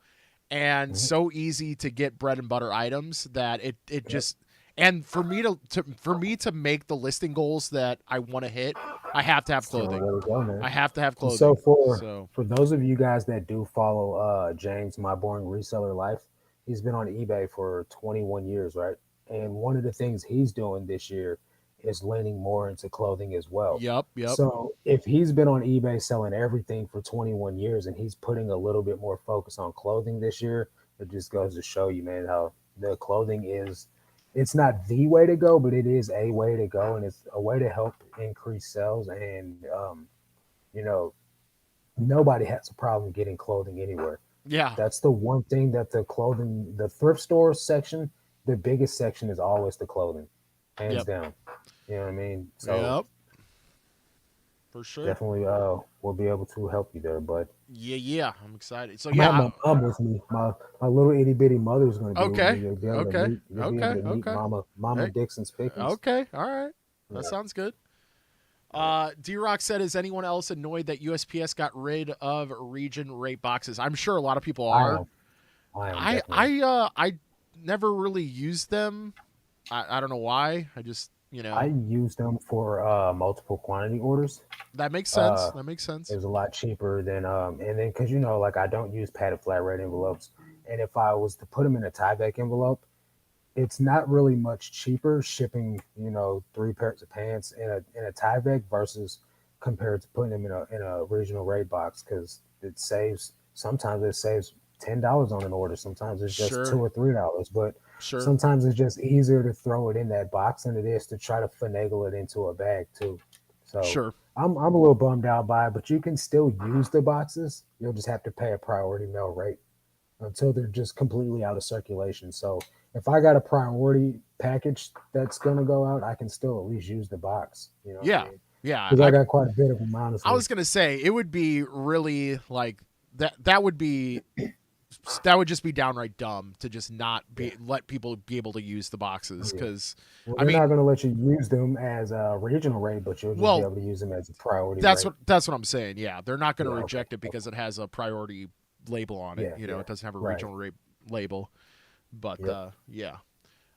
and Mhm. so easy to get bread and butter items that it Yep. just, and for me to make the listing goals that I want to hit, I have to have It's the only clothing. way to go, I man. have to have And so clothing. for So, for those of you guys that do follow James, my boring reseller life, he's been on eBay for 21 years, right? And one of the things he's doing this year is leaning more into clothing as well. yep, yep, So if he's been on eBay selling everything for 21 years and he's putting a little bit more focus on clothing this year, it just goes to show you, man, how the clothing is, it's not the way to go, but it is a way to go, and it's a way to help increase sales. And you know, nobody has a problem getting clothing anywhere. yeah, That's the one thing that the thrift store section, the biggest section is always the clothing, hands yep, down. You know what I mean? So yep, for sure. definitely we'll be able to help you there. But Yeah, yeah, I'm excited. So I'm gonna have yeah, my mom with me. My little itty bitty mother's gonna be with me. okay, You'll be able to okay, meet. You'll be able okay, to meet okay. Mama Hey, Dixon's Pickens. okay, all right. That Yeah, sounds good. yeah. D Rock said, "Is anyone else annoyed that USPS got rid of region rate boxes?" I'm sure a lot of people I are. am. I am definitely. I never really used them. I don't know why. I just, I use them for multiple quantity orders. that makes sense. Uh, That makes sense. is a lot cheaper than and then because like I don't use padded flat rate envelopes, and if I was to put them in a Tyvek envelope, it's not really much cheaper shipping 3 pairs of pants in a Tyvek versus compared to putting them in a regional rate box, because it saves $10 on an order. Sometimes it's just two Sure, or $3, but sure, sometimes it's just easier to throw it in that box than it is to try to finagle it into a bag too. So sure. I'm a little bummed out by it, but you can still use the boxes. You'll just have to pay a priority mail rate until they're just completely out of circulation. So if I got a priority package that's gonna go out, I can still at least use the box. You know what I Yeah, mean? yeah. Because I got quite a bit of them, I honestly. was gonna say it would be really like that. That would just be downright dumb to just not Yeah, be let people be able to use the boxes yeah. because, Well, I they're not mean, gonna let you use them as a regional rate, but you'll just be well, able to use them as a priority rate. that's what I'm saying. Yeah, they're not going to Yeah. Okay. reject it because Okay. it has a priority label on it. Yeah. You know, Yeah. it doesn't have a Right. regional rate label. But Yep. yeah.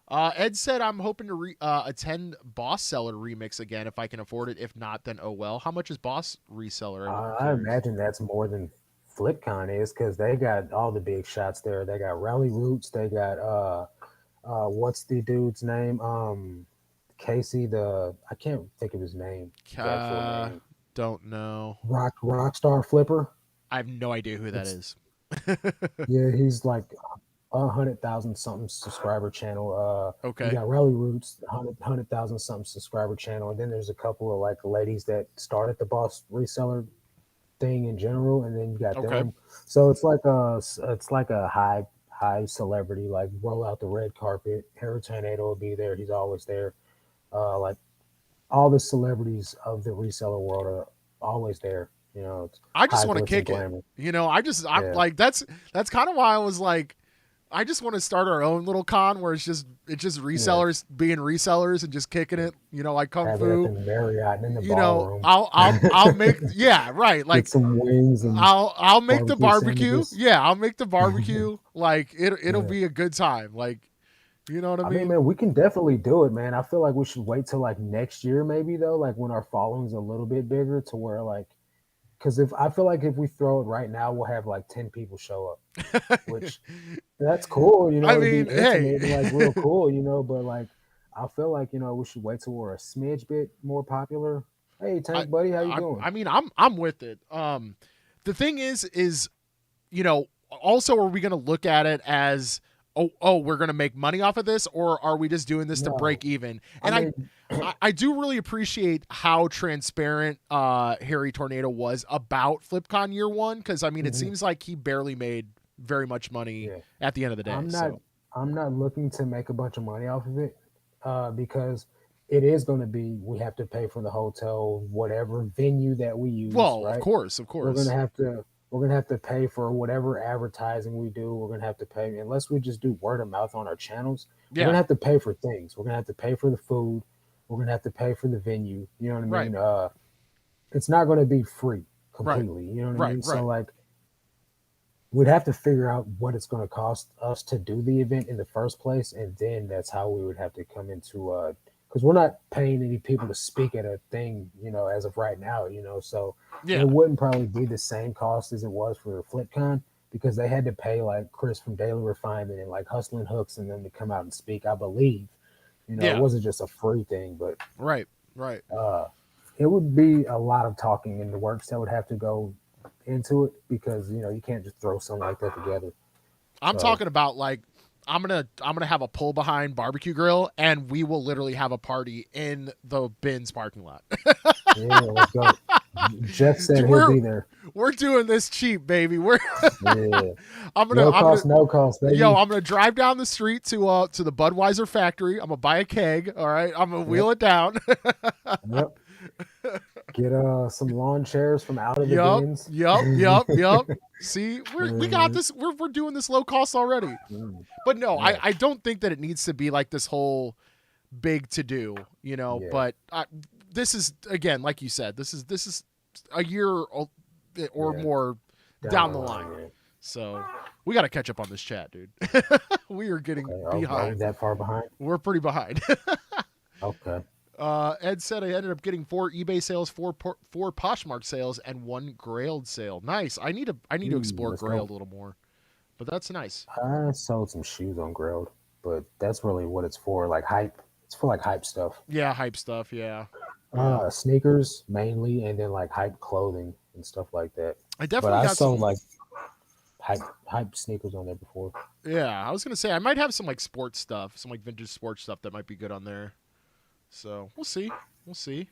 Ed said, "I'm hoping to attend Boss Seller Remix again if I can afford it. If not, then oh well. How much is Boss Reseller? I'm I curious." imagine that's more than FlipCon is, because they got all the big shots there. They got Rally Roots. They got what's the dude's name? Casey. I can't think of his name. His actual Uh, name. don't know. Rockstar Flipper. I have no idea who that It's is. Yeah, he's like 100,000 something subscriber channel. You Okay. got Rally Roots, 100,000 something subscriber channel, and then there's a couple of like ladies that started the Boss Reseller thing in general, and then you got Okay. them. So it's like a high celebrity, like roll out the red carpet. Harry Tornado will be there. He's always there. Like all the celebrities of the reseller world are always there. It's I just high want to glitz and kick it. glamour. I'm Yeah, like that's kind of why I was like, I just want to start our own little con where it's just yeah. resellers being resellers and just kicking it. Like kung Have it at fu. the Marriott and in the ballroom. I'll make, yeah, right. Get Like some wings and I'll make the barbecue barbecue. sandwiches. Yeah, I'll make the barbecue. Like it'll Yeah. be a good time. Like, you know what I I mean, mean? man, we can definitely do it, man. I feel like we should wait till like next year, maybe though, like when our following's a little bit bigger, to where like, because if I feel like if we throw it right now, we'll have like 10 people show up, which that's cool, I it'd be mean, intimate and like real hey. cool, but like, I feel like, we should wait till we're a smidge bit more popular. Hey, I, Tank Buddy, how you doing? I mean, I'm with it. The thing is, also, are we going to look at it as, oh, we're gonna make money off of this, or are we just doing this to No, break even? I And I, mean, I do really appreciate how transparent Harry Tornado was about FlipCon year one, because I mean it mhm, seems like he barely made very much money yeah. at the end of the day. I'm not So I'm not looking to make a bunch of money off of it, because it is going to be, we have to pay for the hotel, whatever venue that we use, well, of right? course, of We're going to course, have to we're going to have to pay for whatever advertising we do. We're going to have to pay, unless we just do word of mouth on our channels. We're going yeah, to have to pay for things. We're going to have to pay for the food. We're going to have to pay for the venue. You know what I right, mean? It's not going to be free right, completely. You know what I right, mean? So right. like, we'd have to figure out what it's going to cost us to do the event in the first place, and then that's how we would have to come into, because we're not paying any people to speak at a thing, as of right now, so Yeah, it wouldn't probably be the same cost as it was for FlipCon, because they had to pay like Chris from Daily Refinement and like Hustling Hooks and then to come out and speak, I believe. It yeah, wasn't just a free thing, but right, right. uh, it would be a lot of talking in the works that would have to go into it, because you can't just throw something like that together. I'm So talking about like I'm gonna have a pull behind barbecue grill, and we will literally have a party in the bins parking lot. yeah, let's go. Jeff said Dude, he'll be there. we're doing this cheap, baby. We're Yeah, I'm gonna no I'm gonna cost, no cost, yo, baby. I'm gonna drive down the street to the Budweiser factory. I'm gonna buy a keg. All right, I'm gonna Yep, wheel it down. yep. Get some lawn chairs from out of the Yup, bins. yup, yup, yup. See, we got Mhm. this. We're doing this low cost already. Mm, But no, yeah, I don't think that it needs to be like this whole big to do, yeah, but this is, again, like you said, this is a year or yeah. more Down down the the line, line. yeah. So we got to catch up on this chat, dude. We are getting Okay, are we behind. that far behind? We're pretty behind. Okay. Ed said I ended up getting 4 eBay sales, 4 Poshmark sales, and 1 Grailed sale. Nice. I need to explore Let's Grailed go. a little more, but that's nice. I sold some shoes on Grilled, but that's really what it's for, like hype. It's for like hype stuff. Yeah, hype stuff. Yeah, yeah. Sneakers mainly, and then like hype clothing and stuff like that. I But definitely I got sold some. like hype sneakers on there before. Yeah, I was gonna say I might have some like sports stuff, some like vintage sports stuff that might be good on there. So we'll see. We'll see.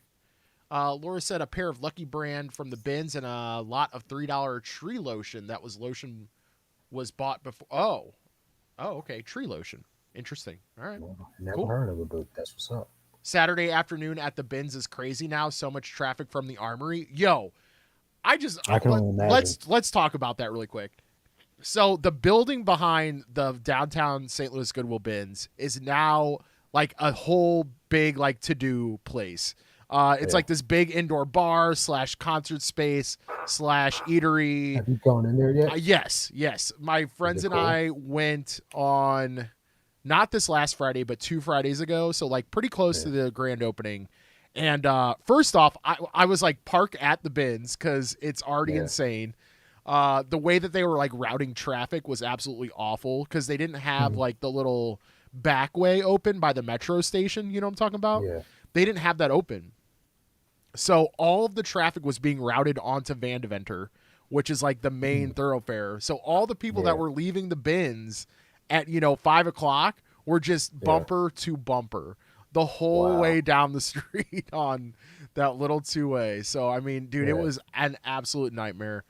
Laura said a pair of Lucky Brand from the bins and a lot of $3 tree lotion. That was lotion was bought before. Oh, okay. Tree lotion. Interesting. All right. Well, never Cool. heard of it, but that's what's up. Saturday afternoon at the bins is crazy now. So much traffic from the Armory. Yo, I just I can only imagine. let's talk about that really quick. So the building behind the downtown St. Louis Goodwill bins is now like a whole big like to do place. It's Yeah. like this big indoor bar / concert space / eatery. Have you gone in there yet? Yes, yes. My Is friends it and cool? I went on not this last Friday, but 2 Fridays ago. So like pretty close Yeah. to the grand opening. And first off, I was like park at the bins because it's already Yeah. insane. The way that they were like routing traffic was absolutely awful because they didn't have Mhm. like the little back way open by the metro station. You know what I'm talking about? Yeah. They didn't have that open. So all of the traffic was being routed onto Vandeventer, which is like the main Mhm. thoroughfare. So all the people that Yeah. were leaving the bins at 5 o'clock were just Yeah. bumper to bumper the whole Wow. way down the street on that little 2-way. So I mean, dude, it Yeah. was an absolute nightmare.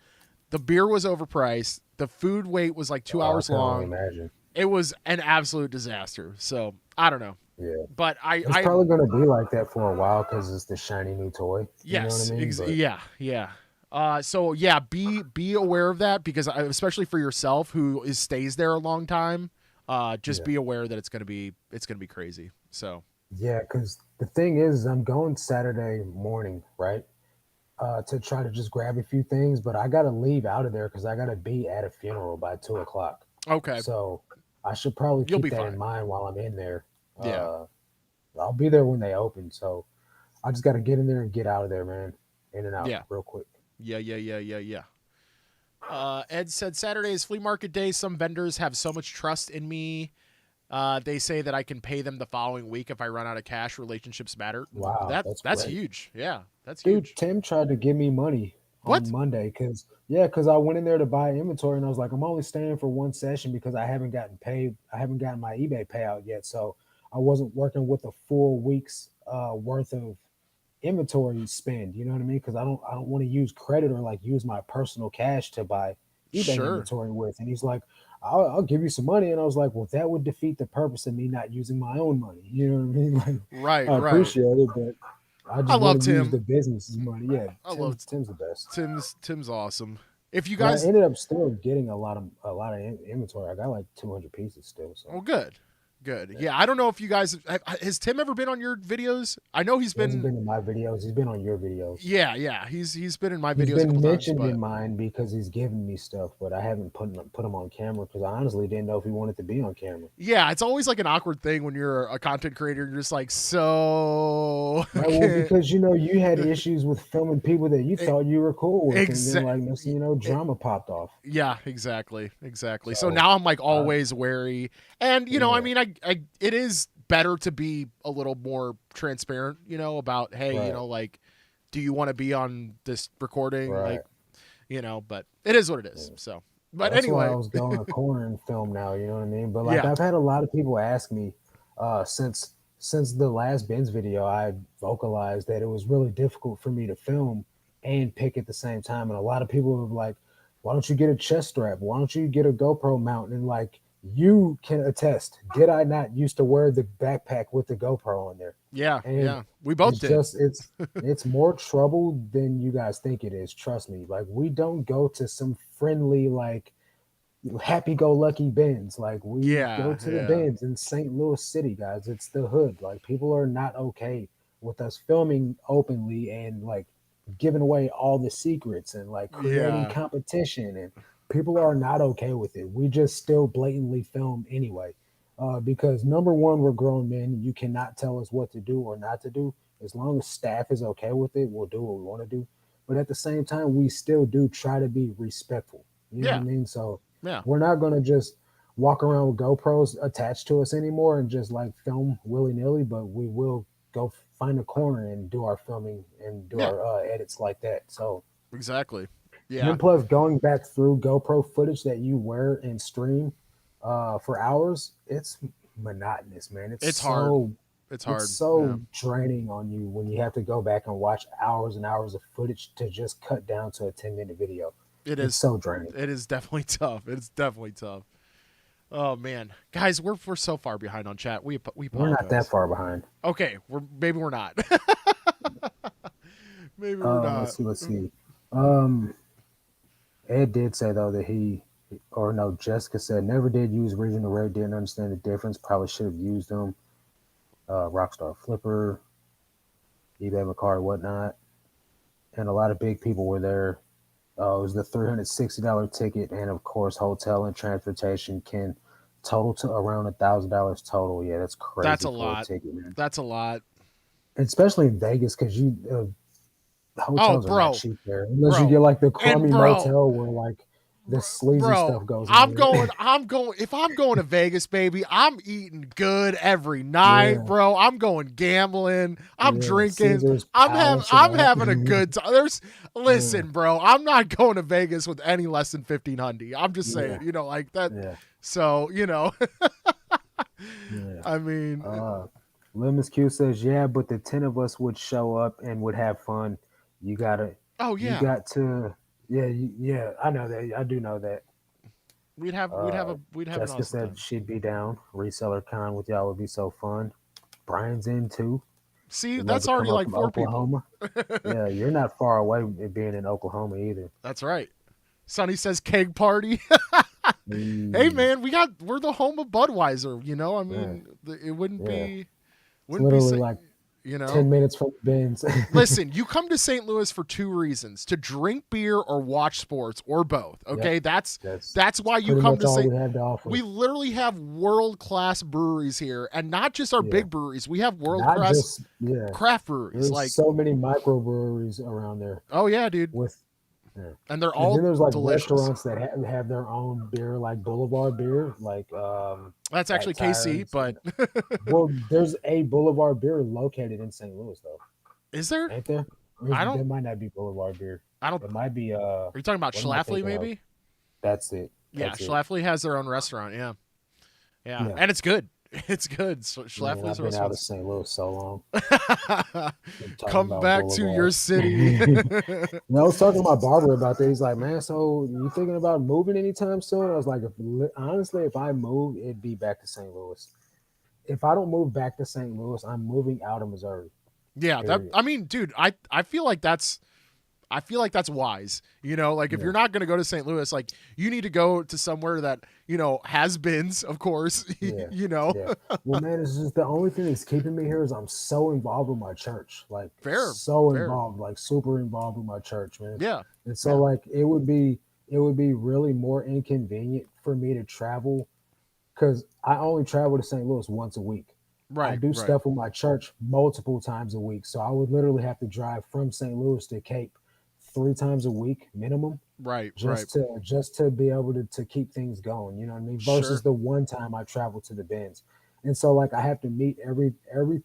The beer was overpriced. The food wait was like two Oh, I hours can only long. imagine. It was an absolute disaster. So I don't know, Yeah. but It's probably going to be like that for a while because it's the shiny new toy. You know what I yes, mean? But yeah, yeah. So yeah, be aware of that because especially for yourself who stays there a long time, just yeah. be aware that it's gonna be crazy. So Yeah, because the thing is, I'm going Saturday morning, right? To try to just grab a few things, but I got to leave out of there because I got to be at a funeral by 2 o'clock. okay, So I should probably you'll keep be that in fine. mind while I'm in there. Yeah, Uh, I'll be there when they open. So I just got to get in there and get out of there, man. In and out yeah, real quick. yeah. Ed said Saturday is flea market day. Some vendors have so much trust in me. They say that I can pay them the following week if I run out of cash. Relationships matter. Wow, That that's that's great. huge. Yeah, that's Dude, huge. Tim tried to give me money on What? Monday because I went in there to buy inventory and I was like, I'm only staying for one session because I haven't gotten paid. I haven't gotten my eBay payout yet, so I wasn't working with a full week's worth of inventory spend. You know what I mean? Because I don't want to use credit or like use my personal cash to buy eBay Sure. inventory with. And he's like, I'll give you some money, and I was like, well, that would defeat the purpose of me not using my own money. You know what I mean? Like, Right, I right. appreciate it, but I I just want love to use Tim. the business's money. Yeah, I love Tim's the best. Tim's awesome. If you But I guys, ended up still getting a lot of inventory. I got like 200 pieces still. oh, So good, good. yeah. Yeah, I don't know if you guys has Tim ever been on your videos? I know he's He hasn't been. been in my videos. He's been on your videos. Yeah, yeah. He's been in my He's videos a couple been times, mentioned but in mine because he's given me stuff, but I haven't put him on camera because I honestly didn't know if he wanted to be on camera. yeah, it's always like an awkward thing when you're a content creator. You're just like, so Right. Well, okay, because you had issues with filming people that you thought you were cool with, and then like next thing exactly. you know, drama popped off. Yeah, exactly, exactly. So So now I'm like I always wary, and I yeah, mean, I it is better to be a little more transparent, about hey, right, like, do you want to be on this recording, like, right. but it is what it is. Yeah. So, but That's why I anyway, was going a corner and film now. You know what I mean? But like yeah, I've had a lot of people ask me since the last Ben's video, I vocalized that it was really difficult for me to film and pick at the same time. And a lot of people were like, "Why don't you get a chest strap? Why don't you get a GoPro mount?" And like you can attest, did I not used to wear the backpack with the GoPro on there? yeah, And yeah. We both did. it's more trouble than you guys think it is. Trust me. Like we don't go to some friendly like happy-go-lucky bins. Like we go Yeah, to the yeah, bins in St. Louis City, guys. It's the hood. Like people are not okay with us filming openly and like giving away all the secrets and like creating yeah, competition. And people are not okay with it. We just still blatantly film anyway. Because number one, we're grown men. You cannot tell us what to do or not to do. As long as staff is okay with it, we'll do what we want to do. But at the same time, we still do try to be respectful. You know what I yeah, mean? So yeah, we're not gonna just walk around with GoPros attached to us anymore and just like film willy nilly, but we will go find a corner and do our filming and do yeah. our edits like that. So, Exactly. and Yeah, then plus going back through GoPro footage that you wear and stream for hours, it's monotonous, man. it's hard. It's It's hard. Yeah, so draining on you when you have to go back and watch hours and hours of footage to just cut down to a 10-minute video. it It's is. so draining. It is definitely tough. It's definitely tough. Oh man, guys, we're so far behind on chat. We We're not that apologize. far behind. Okay, maybe we're not. Maybe we're not. Let's see. Um, Ed did say though that or no, Jessica said never did use regional rate, didn't understand the difference. Probably should have used them. Rockstar Flipper, eBay Macari, whatnot, and a lot of big people were there. It was the $360 ticket, and of course, hotel and transportation can total to around $1,000 total. Yeah, that's That's crazy a for a lot. ticket, man. That's a lot. Especially in Vegas, because Oh, hotels are not bro, cheap there, unless you bro, get like the and crummy bro, motel where like the sleazy bro. stuff goes on I'm there. going. I'm going. If I'm going to Vegas, baby, I'm eating good every night, Yeah, bro. I'm going gambling. I'm yeah, drinking. Caesar's Palace and I'm all. having a good time. Yeah, Listen, bro. I'm not going to Vegas with any less than 1500. I'm just yeah, saying, like that. yeah, So yeah. I mean, Uh, Lemons Q says, yeah, but the 10 of us would show up and would have fun. You gotta, oh you yeah, got to, yeah, yeah, I know that. I do know that. we'd have an Jessica awesome said time. she'd be down. Reseller con with y'all would be so fun. Brian's in too. See, He'd love that's to come already up like from four people. Oklahoma. Yeah, you're not far away being in Oklahoma either. That's right. Sonny says keg party. Hey Mm, man, we're the home of Budweiser. I yeah, mean, it wouldn't yeah. be It's wouldn't be literally like you know. 10 minutes from Ben's. Listen, you come to St. Louis for two reasons: to drink beer or watch sports or both. Yep. Okay, that's That's that's why you pretty come much to all St. we have to We offer. literally have world class breweries here, and not just our Yeah. big breweries. We have world Not class just, yeah. craft breweries. There's Like, so many microbreweries around there oh yeah, dude, with, yeah. and they're And then all there's like delicious. restaurants that have their own beer, like Boulevard beer, like That's Fat actually KC, Tires. but Well, there's a Boulevard beer located in St. Louis, though, is there? ain't there? I There don't. might not be Boulevard beer. I don't. It might be Are you talking about what am I Schlafly? thinking of? Maybe. That's it. Yeah, That's it. Schlafly has their own restaurant. Yeah, yeah, Yeah. and it's good. It's good. So Man, Schlafly's I've been out of restaurants. St. Louis so long. I'm talking Come about back to your Boulevard. city. And I was talking to my barber about that. He's like, man, so you thinking about moving anytime soon? I was like, honestly, if I move, it'd be back to St. Louis. If I don't move back to St. Louis, I'm moving out of Missouri. Yeah, that. Period. I mean, dude, I feel like that's. I feel like that's wise. You know, like if Yeah. you're not going to go to St. Louis, like you need to go to somewhere that, has bins, of course, Yeah. you know. Yeah. Well, man, it's just the only thing that's keeping me here is I'm so involved with my church. Like Fair. so Fair. involved, like super involved with my church, man. Yeah. And so Yeah. like it would be really more inconvenient for me to travel because I only travel to St. Louis once a week. I Right. do Right. stuff with my church multiple times a week. So I would literally have to drive from St. Louis to Cape 3 times a week minimum Right. Right. just to be able to keep things going, you know what I mean? Versus Sure. the one time I travel to the bins. And so like I have to meet every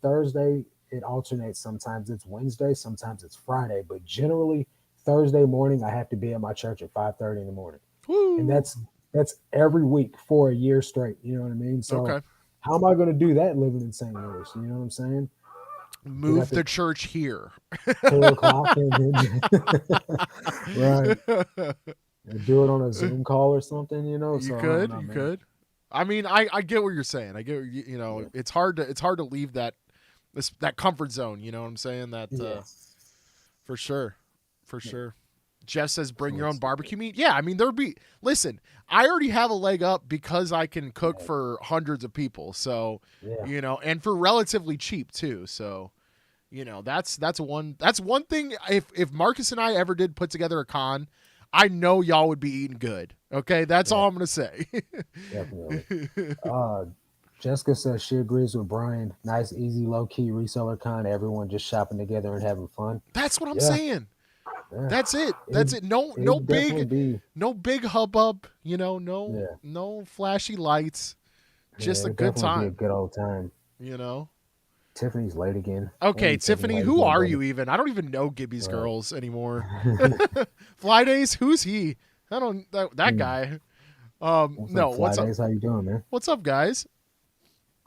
Thursday. It alternates. Sometimes it's Wednesday, sometimes it's Friday, but generally Thursday morning I have to be at my church at 5:30 in the morning. And Woo. that's every week for a year straight. You know what I mean? So Okay. how am I going to do that living in St. Louis? You know what I'm saying? Because Move at the the church here. 2 o'clock and then right, and do it on a Zoom call or something. You So I don't could. know, You man. could. I mean, I get what you're saying. I get Yeah, it's hard to leave that comfort zone. You know what I'm saying? That yeah. for sure, for Yeah. sure. Jeff says, So bring your own it's barbecue meat. Yeah, I mean, there'd be. Listen, I already have a leg up because I can cook yeah, for hundreds of people. So, yeah, and for relatively cheap too. So, that's one thing. If Marcus and I ever did put together a con, I know y'all would be eating good. Okay, that's yeah, all I'm gonna say. definitely. Uh, Jessica says she agrees with Brian. Nice, easy, low key reseller con. Everyone just shopping together and having fun. That's what I'm Yeah, saying. yeah. That's it. That's It'd it. No, no it'd definitely big, be. no big hubbub. No, Yeah, no flashy lights. yeah. Just a It'd good definitely be a time. good old time. You know. Tiffany's late again. Don't Okay, be Tiffany Tiffany, late who again, are baby. you even? I don't even know Gibby's Right. girls anymore. Fly Days, who's he? I don't that Hmm. guy. What's No, up, what's Fly up? Days? How you doing, man? What's up, guys?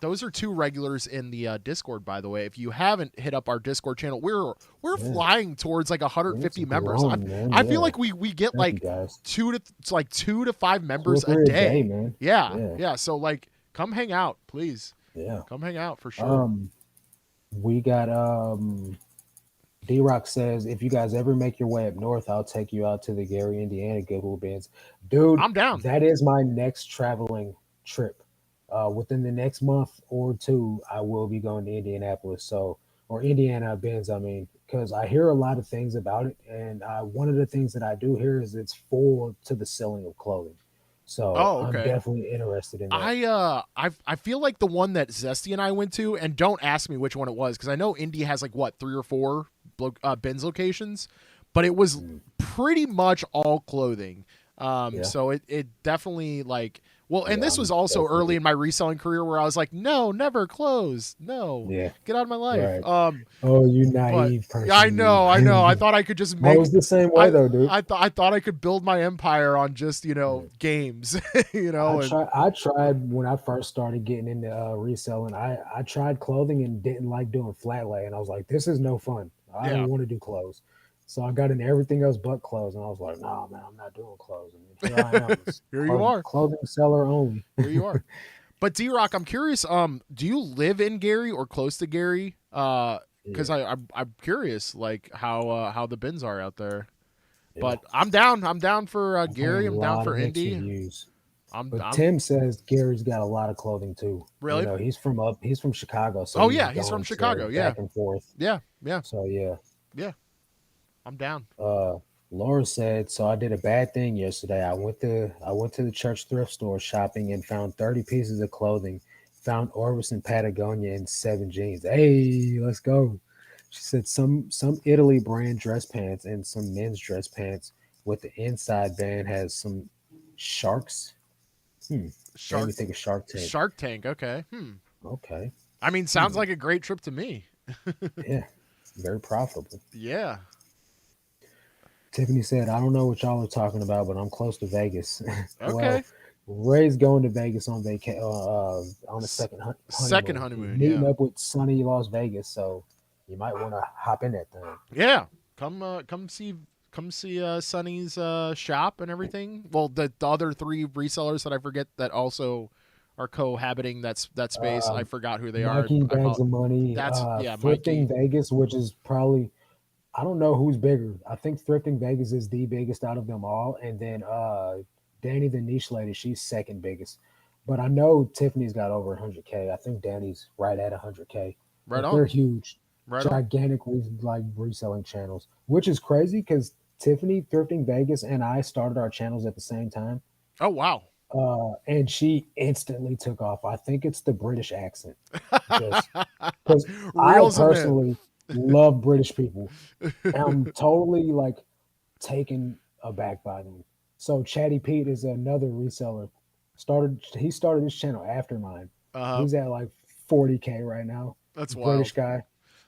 Those are two regulars in the Discord, by the way. If you haven't hit up our Discord channel, we're Yeah, flying towards like it's 150 members. I growing, man. I feel Yeah. like we get Thank you, like guys. two to five Two or members a three a day, day. man. Yeah, Yeah, yeah. So like, come hang out, please. yeah. Come hang out for sure. Um, we got D Rock says if you guys ever make your way up north, I'll take you out to the Gary, Indiana Goodwill bins. Dude, I'm down. that is my next traveling trip. Within the next month or two, I will be going to Indianapolis. So, or Indiana bins, I mean, because I hear a lot of things about it. And one of the things that I do hear is it's full to the ceiling of clothing. So Oh, I'm okay. definitely interested in that. I feel like the one that Zesty and I went to, and don't ask me which one it was because I know Indy has like what 3 or 4 bins locations, but it was Mm, pretty much all clothing. yeah, So it definitely like well, and yeah, this was I'm also early definitely, in my reselling career where I was like, no, never close, no, yeah, get out of my life. right. Oh, you But naive yeah, I person, know, I know. I you. thought I could just I make was the same way I though, dude. I thought I could build my empire on just Yeah. games, I and tried. I tried when I first started getting into reselling. I tried clothing and didn't like doing flat lay, and I was like, "This is no fun. I yeah. don't want to do clothes." So I got into everything else but clothes, and I was like, "Nah, man, I'm not doing clothes." And here I am, Here you are. clothing seller only. Here you are. But D Rock, I'm curious. Do you live in Gary or close to Gary? Because Yeah, I'm curious, like how the bins are out there. yeah. But I'm down. I'm down for I've heard a Gary. I'm down lot for of mixed Indy. reviews. But I'm Tim says Gary's got a lot of clothing too. really. He's from Chicago, so Oh he's yeah, he's from going to Chicago. Yeah, back and forth. yeah, yeah, So yeah. yeah. I'm down. Uh, Laura said, so I did a bad thing yesterday. I went to the church thrift store shopping and found 30 pieces of clothing. Found Orvis and Patagonia and 7 jeans. Hey, let's go. She said some Italy brand dress pants and some men's dress pants with the inside band has some sharks. Hmm. Made me Shark think of Shark Tank. Shark Tank. Okay. Okay. I mean, sounds Hmm. like a great trip to me. Yeah. Very profitable. Yeah. Tiffany said, "I don't know what y'all are talking about, but I'm close to Vegas." Okay. Well, Ray's going to Vegas on a S- second second honeymoon. He's honeymoon, meeting yeah. up with sunny Las Vegas, so you might want to hop in that thing. Yeah. Come see Sonny's shop and everything. Well, the other three resellers that I forget that also are cohabiting that space. I Um, forgot who they are. Mikey I Bags of Money, that's yeah, Thrifting Mikey. Vegas, which is probably I don't know who's bigger. I think Thrifting Vegas is the biggest out of them all, and then Danny the niche lady, she's second biggest. But I know Tiffany's got over 100K. I think Danny's right at 100K. Right But on. they're huge, Right on. gigantic like reselling channels, which is crazy because Tiffany Thrifting Vegas and I started our channels at the same time. Oh wow. And she instantly took off. I think it's the British accent, just because I Reels them in. personally love British people. I'm totally like taken aback by them. So Chatty Pete is another reseller. He started his channel after mine. Uh-huh. He's at like 40K right now. That's British wild. guy.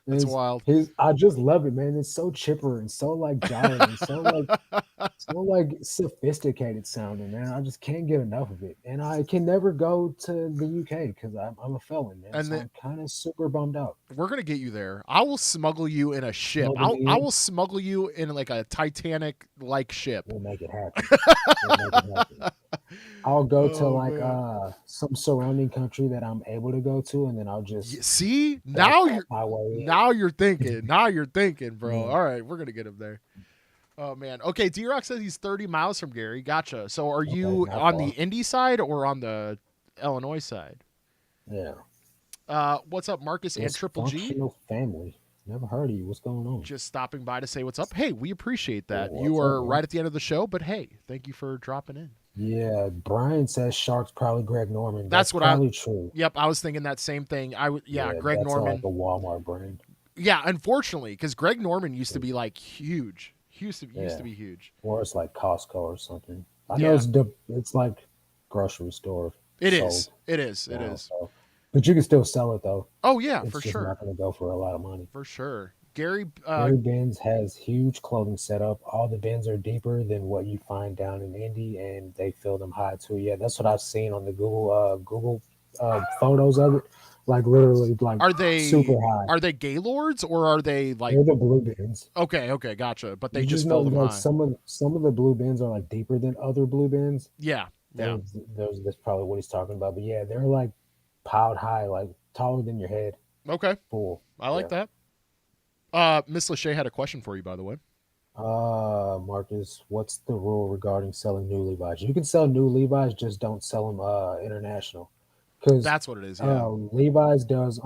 That's His wild. his I just love it, man. It's so chipper and so like jolly and so like sophisticated sounding, man. I just can't get enough of it. And I can never go to the UK because I'm a felon, man. And So the, I'm kind of super bummed out. we're gonna get you there. I will smuggle you in a ship. Smuggle me I in. will smuggle you in like a Titanic like ship. We'll make it happen. We'll make it happen. I'll go to Oh like man. some surrounding country that I'm able to go to, and then I'll just See, backpack my way now you're thinking. Now you're thinking, in. bro. All right, we're gonna get him there. Oh man. Okay, D Rock says he's 30 miles from Gary. Gotcha. So are Okay, you not on the far. Indy side or on the Illinois side? Yeah. What's up, Marcus and Triple G? Dysfunctional family. Never heard of you. What's going on? Just stopping by to say what's up. Hey, we appreciate that. You What's up, are man? right at the end of the show, but hey, thank you for dropping in. Yeah, Brian says Shark's probably Greg Norman. That's That's what I. probably true. Yep, I was thinking that same thing. Yeah, Yeah, Greg that's like Norman. a Walmart brand. Yeah, unfortunately, because Greg Norman used to be like huge. Used to Yeah, be huge. or it's like Costco or something. I know Yeah, it's like grocery store it is. sold It is. It now. is. So, but you can still sell it though. Oh yeah, It's for just sure. not going to go for a lot of money. For sure. Gary. Gary Benz has huge clothing setup. All the bins are deeper than what you find down in Indy, and they fill them high too. Yeah, that's what I've seen on the Google photos of it. Like literally, like Are super they high. Gaylords or are they like? They're the blue bins. Okay. Okay. Gotcha. But they You just just know, fill them like high. some of the blue bins are like deeper than other blue bins. Yeah. Yeah. That's probably what he's talking about. But yeah, they're like piled high, like taller than your head, Okay. full. I like Yeah. that. Miss Lachey had a question for you, by the way. Marcus, what's the rule regarding selling new Levi's? You can sell new Levi's, just don't sell them international, because That's what it is. Yeah. Levi's does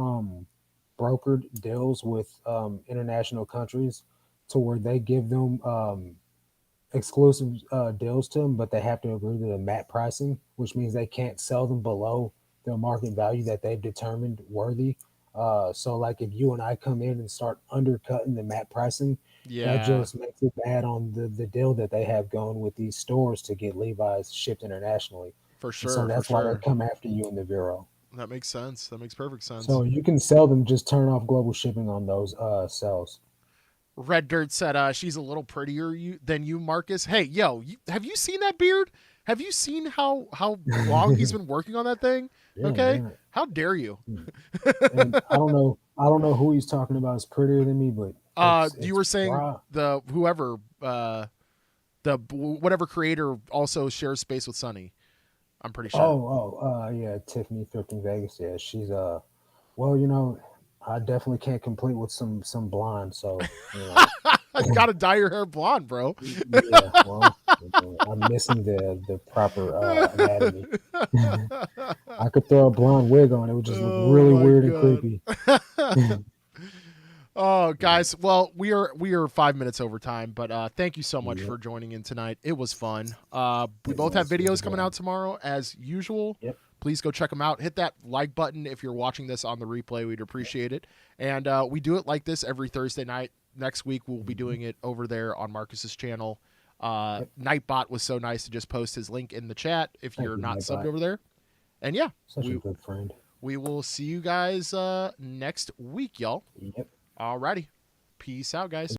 brokered deals with international countries to where they give them exclusive deals to them, but they have to agree to the MAP pricing, which means they can't sell them below their market value that they've determined worthy. So, like if you and I come in and start undercutting the MAP pricing, that Yeah. just makes it bad on the deal that they have going with these stores to get Levi's shipped internationally. For And so sure. For that's why they sure. come after you in the bureau. That makes sense. That makes perfect sense. So you can sell them, just turn off global shipping on those sales. Red Dirt said she's a little prettier than you, Marcus. Hey, yo, have you seen that beard? Have you seen how long he's been working on that thing? Yeah, Okay, man. how dare you? And I don't know who he's talking about is prettier than me, but You it's were saying bra. the whoever whatever creator also shares space with Sunny. I'm pretty sure. Yeah, Tiffany Thrifting Vegas. Yeah, she's well, you know, I definitely can't compete with some blonde, so you know, Gotta dye your hair blonde, bro. yeah, well, I'm missing the proper anatomy. I could throw a blonde wig on, it would just look Oh really my weird and god. creepy. Oh, Yeah, guys. Well, we are 5 minutes over time, but thank you so much yep, for joining in tonight. It was fun. We it both have was videos coming fun. out tomorrow as usual. Yep, Please go check them out. Hit that like button if you're watching this on the replay. We'd yep, appreciate it. And we do it like this every Thursday night. Next week we'll be hmm doing it over there on Marcus's channel. yep. Nightbot was so nice to just post his link in the chat if Thank you're you, not subbed Nightbot. over there. And yeah, Such a we good friend. we will see you guys next week, y'all. Yep. Alrighty. Peace out, guys.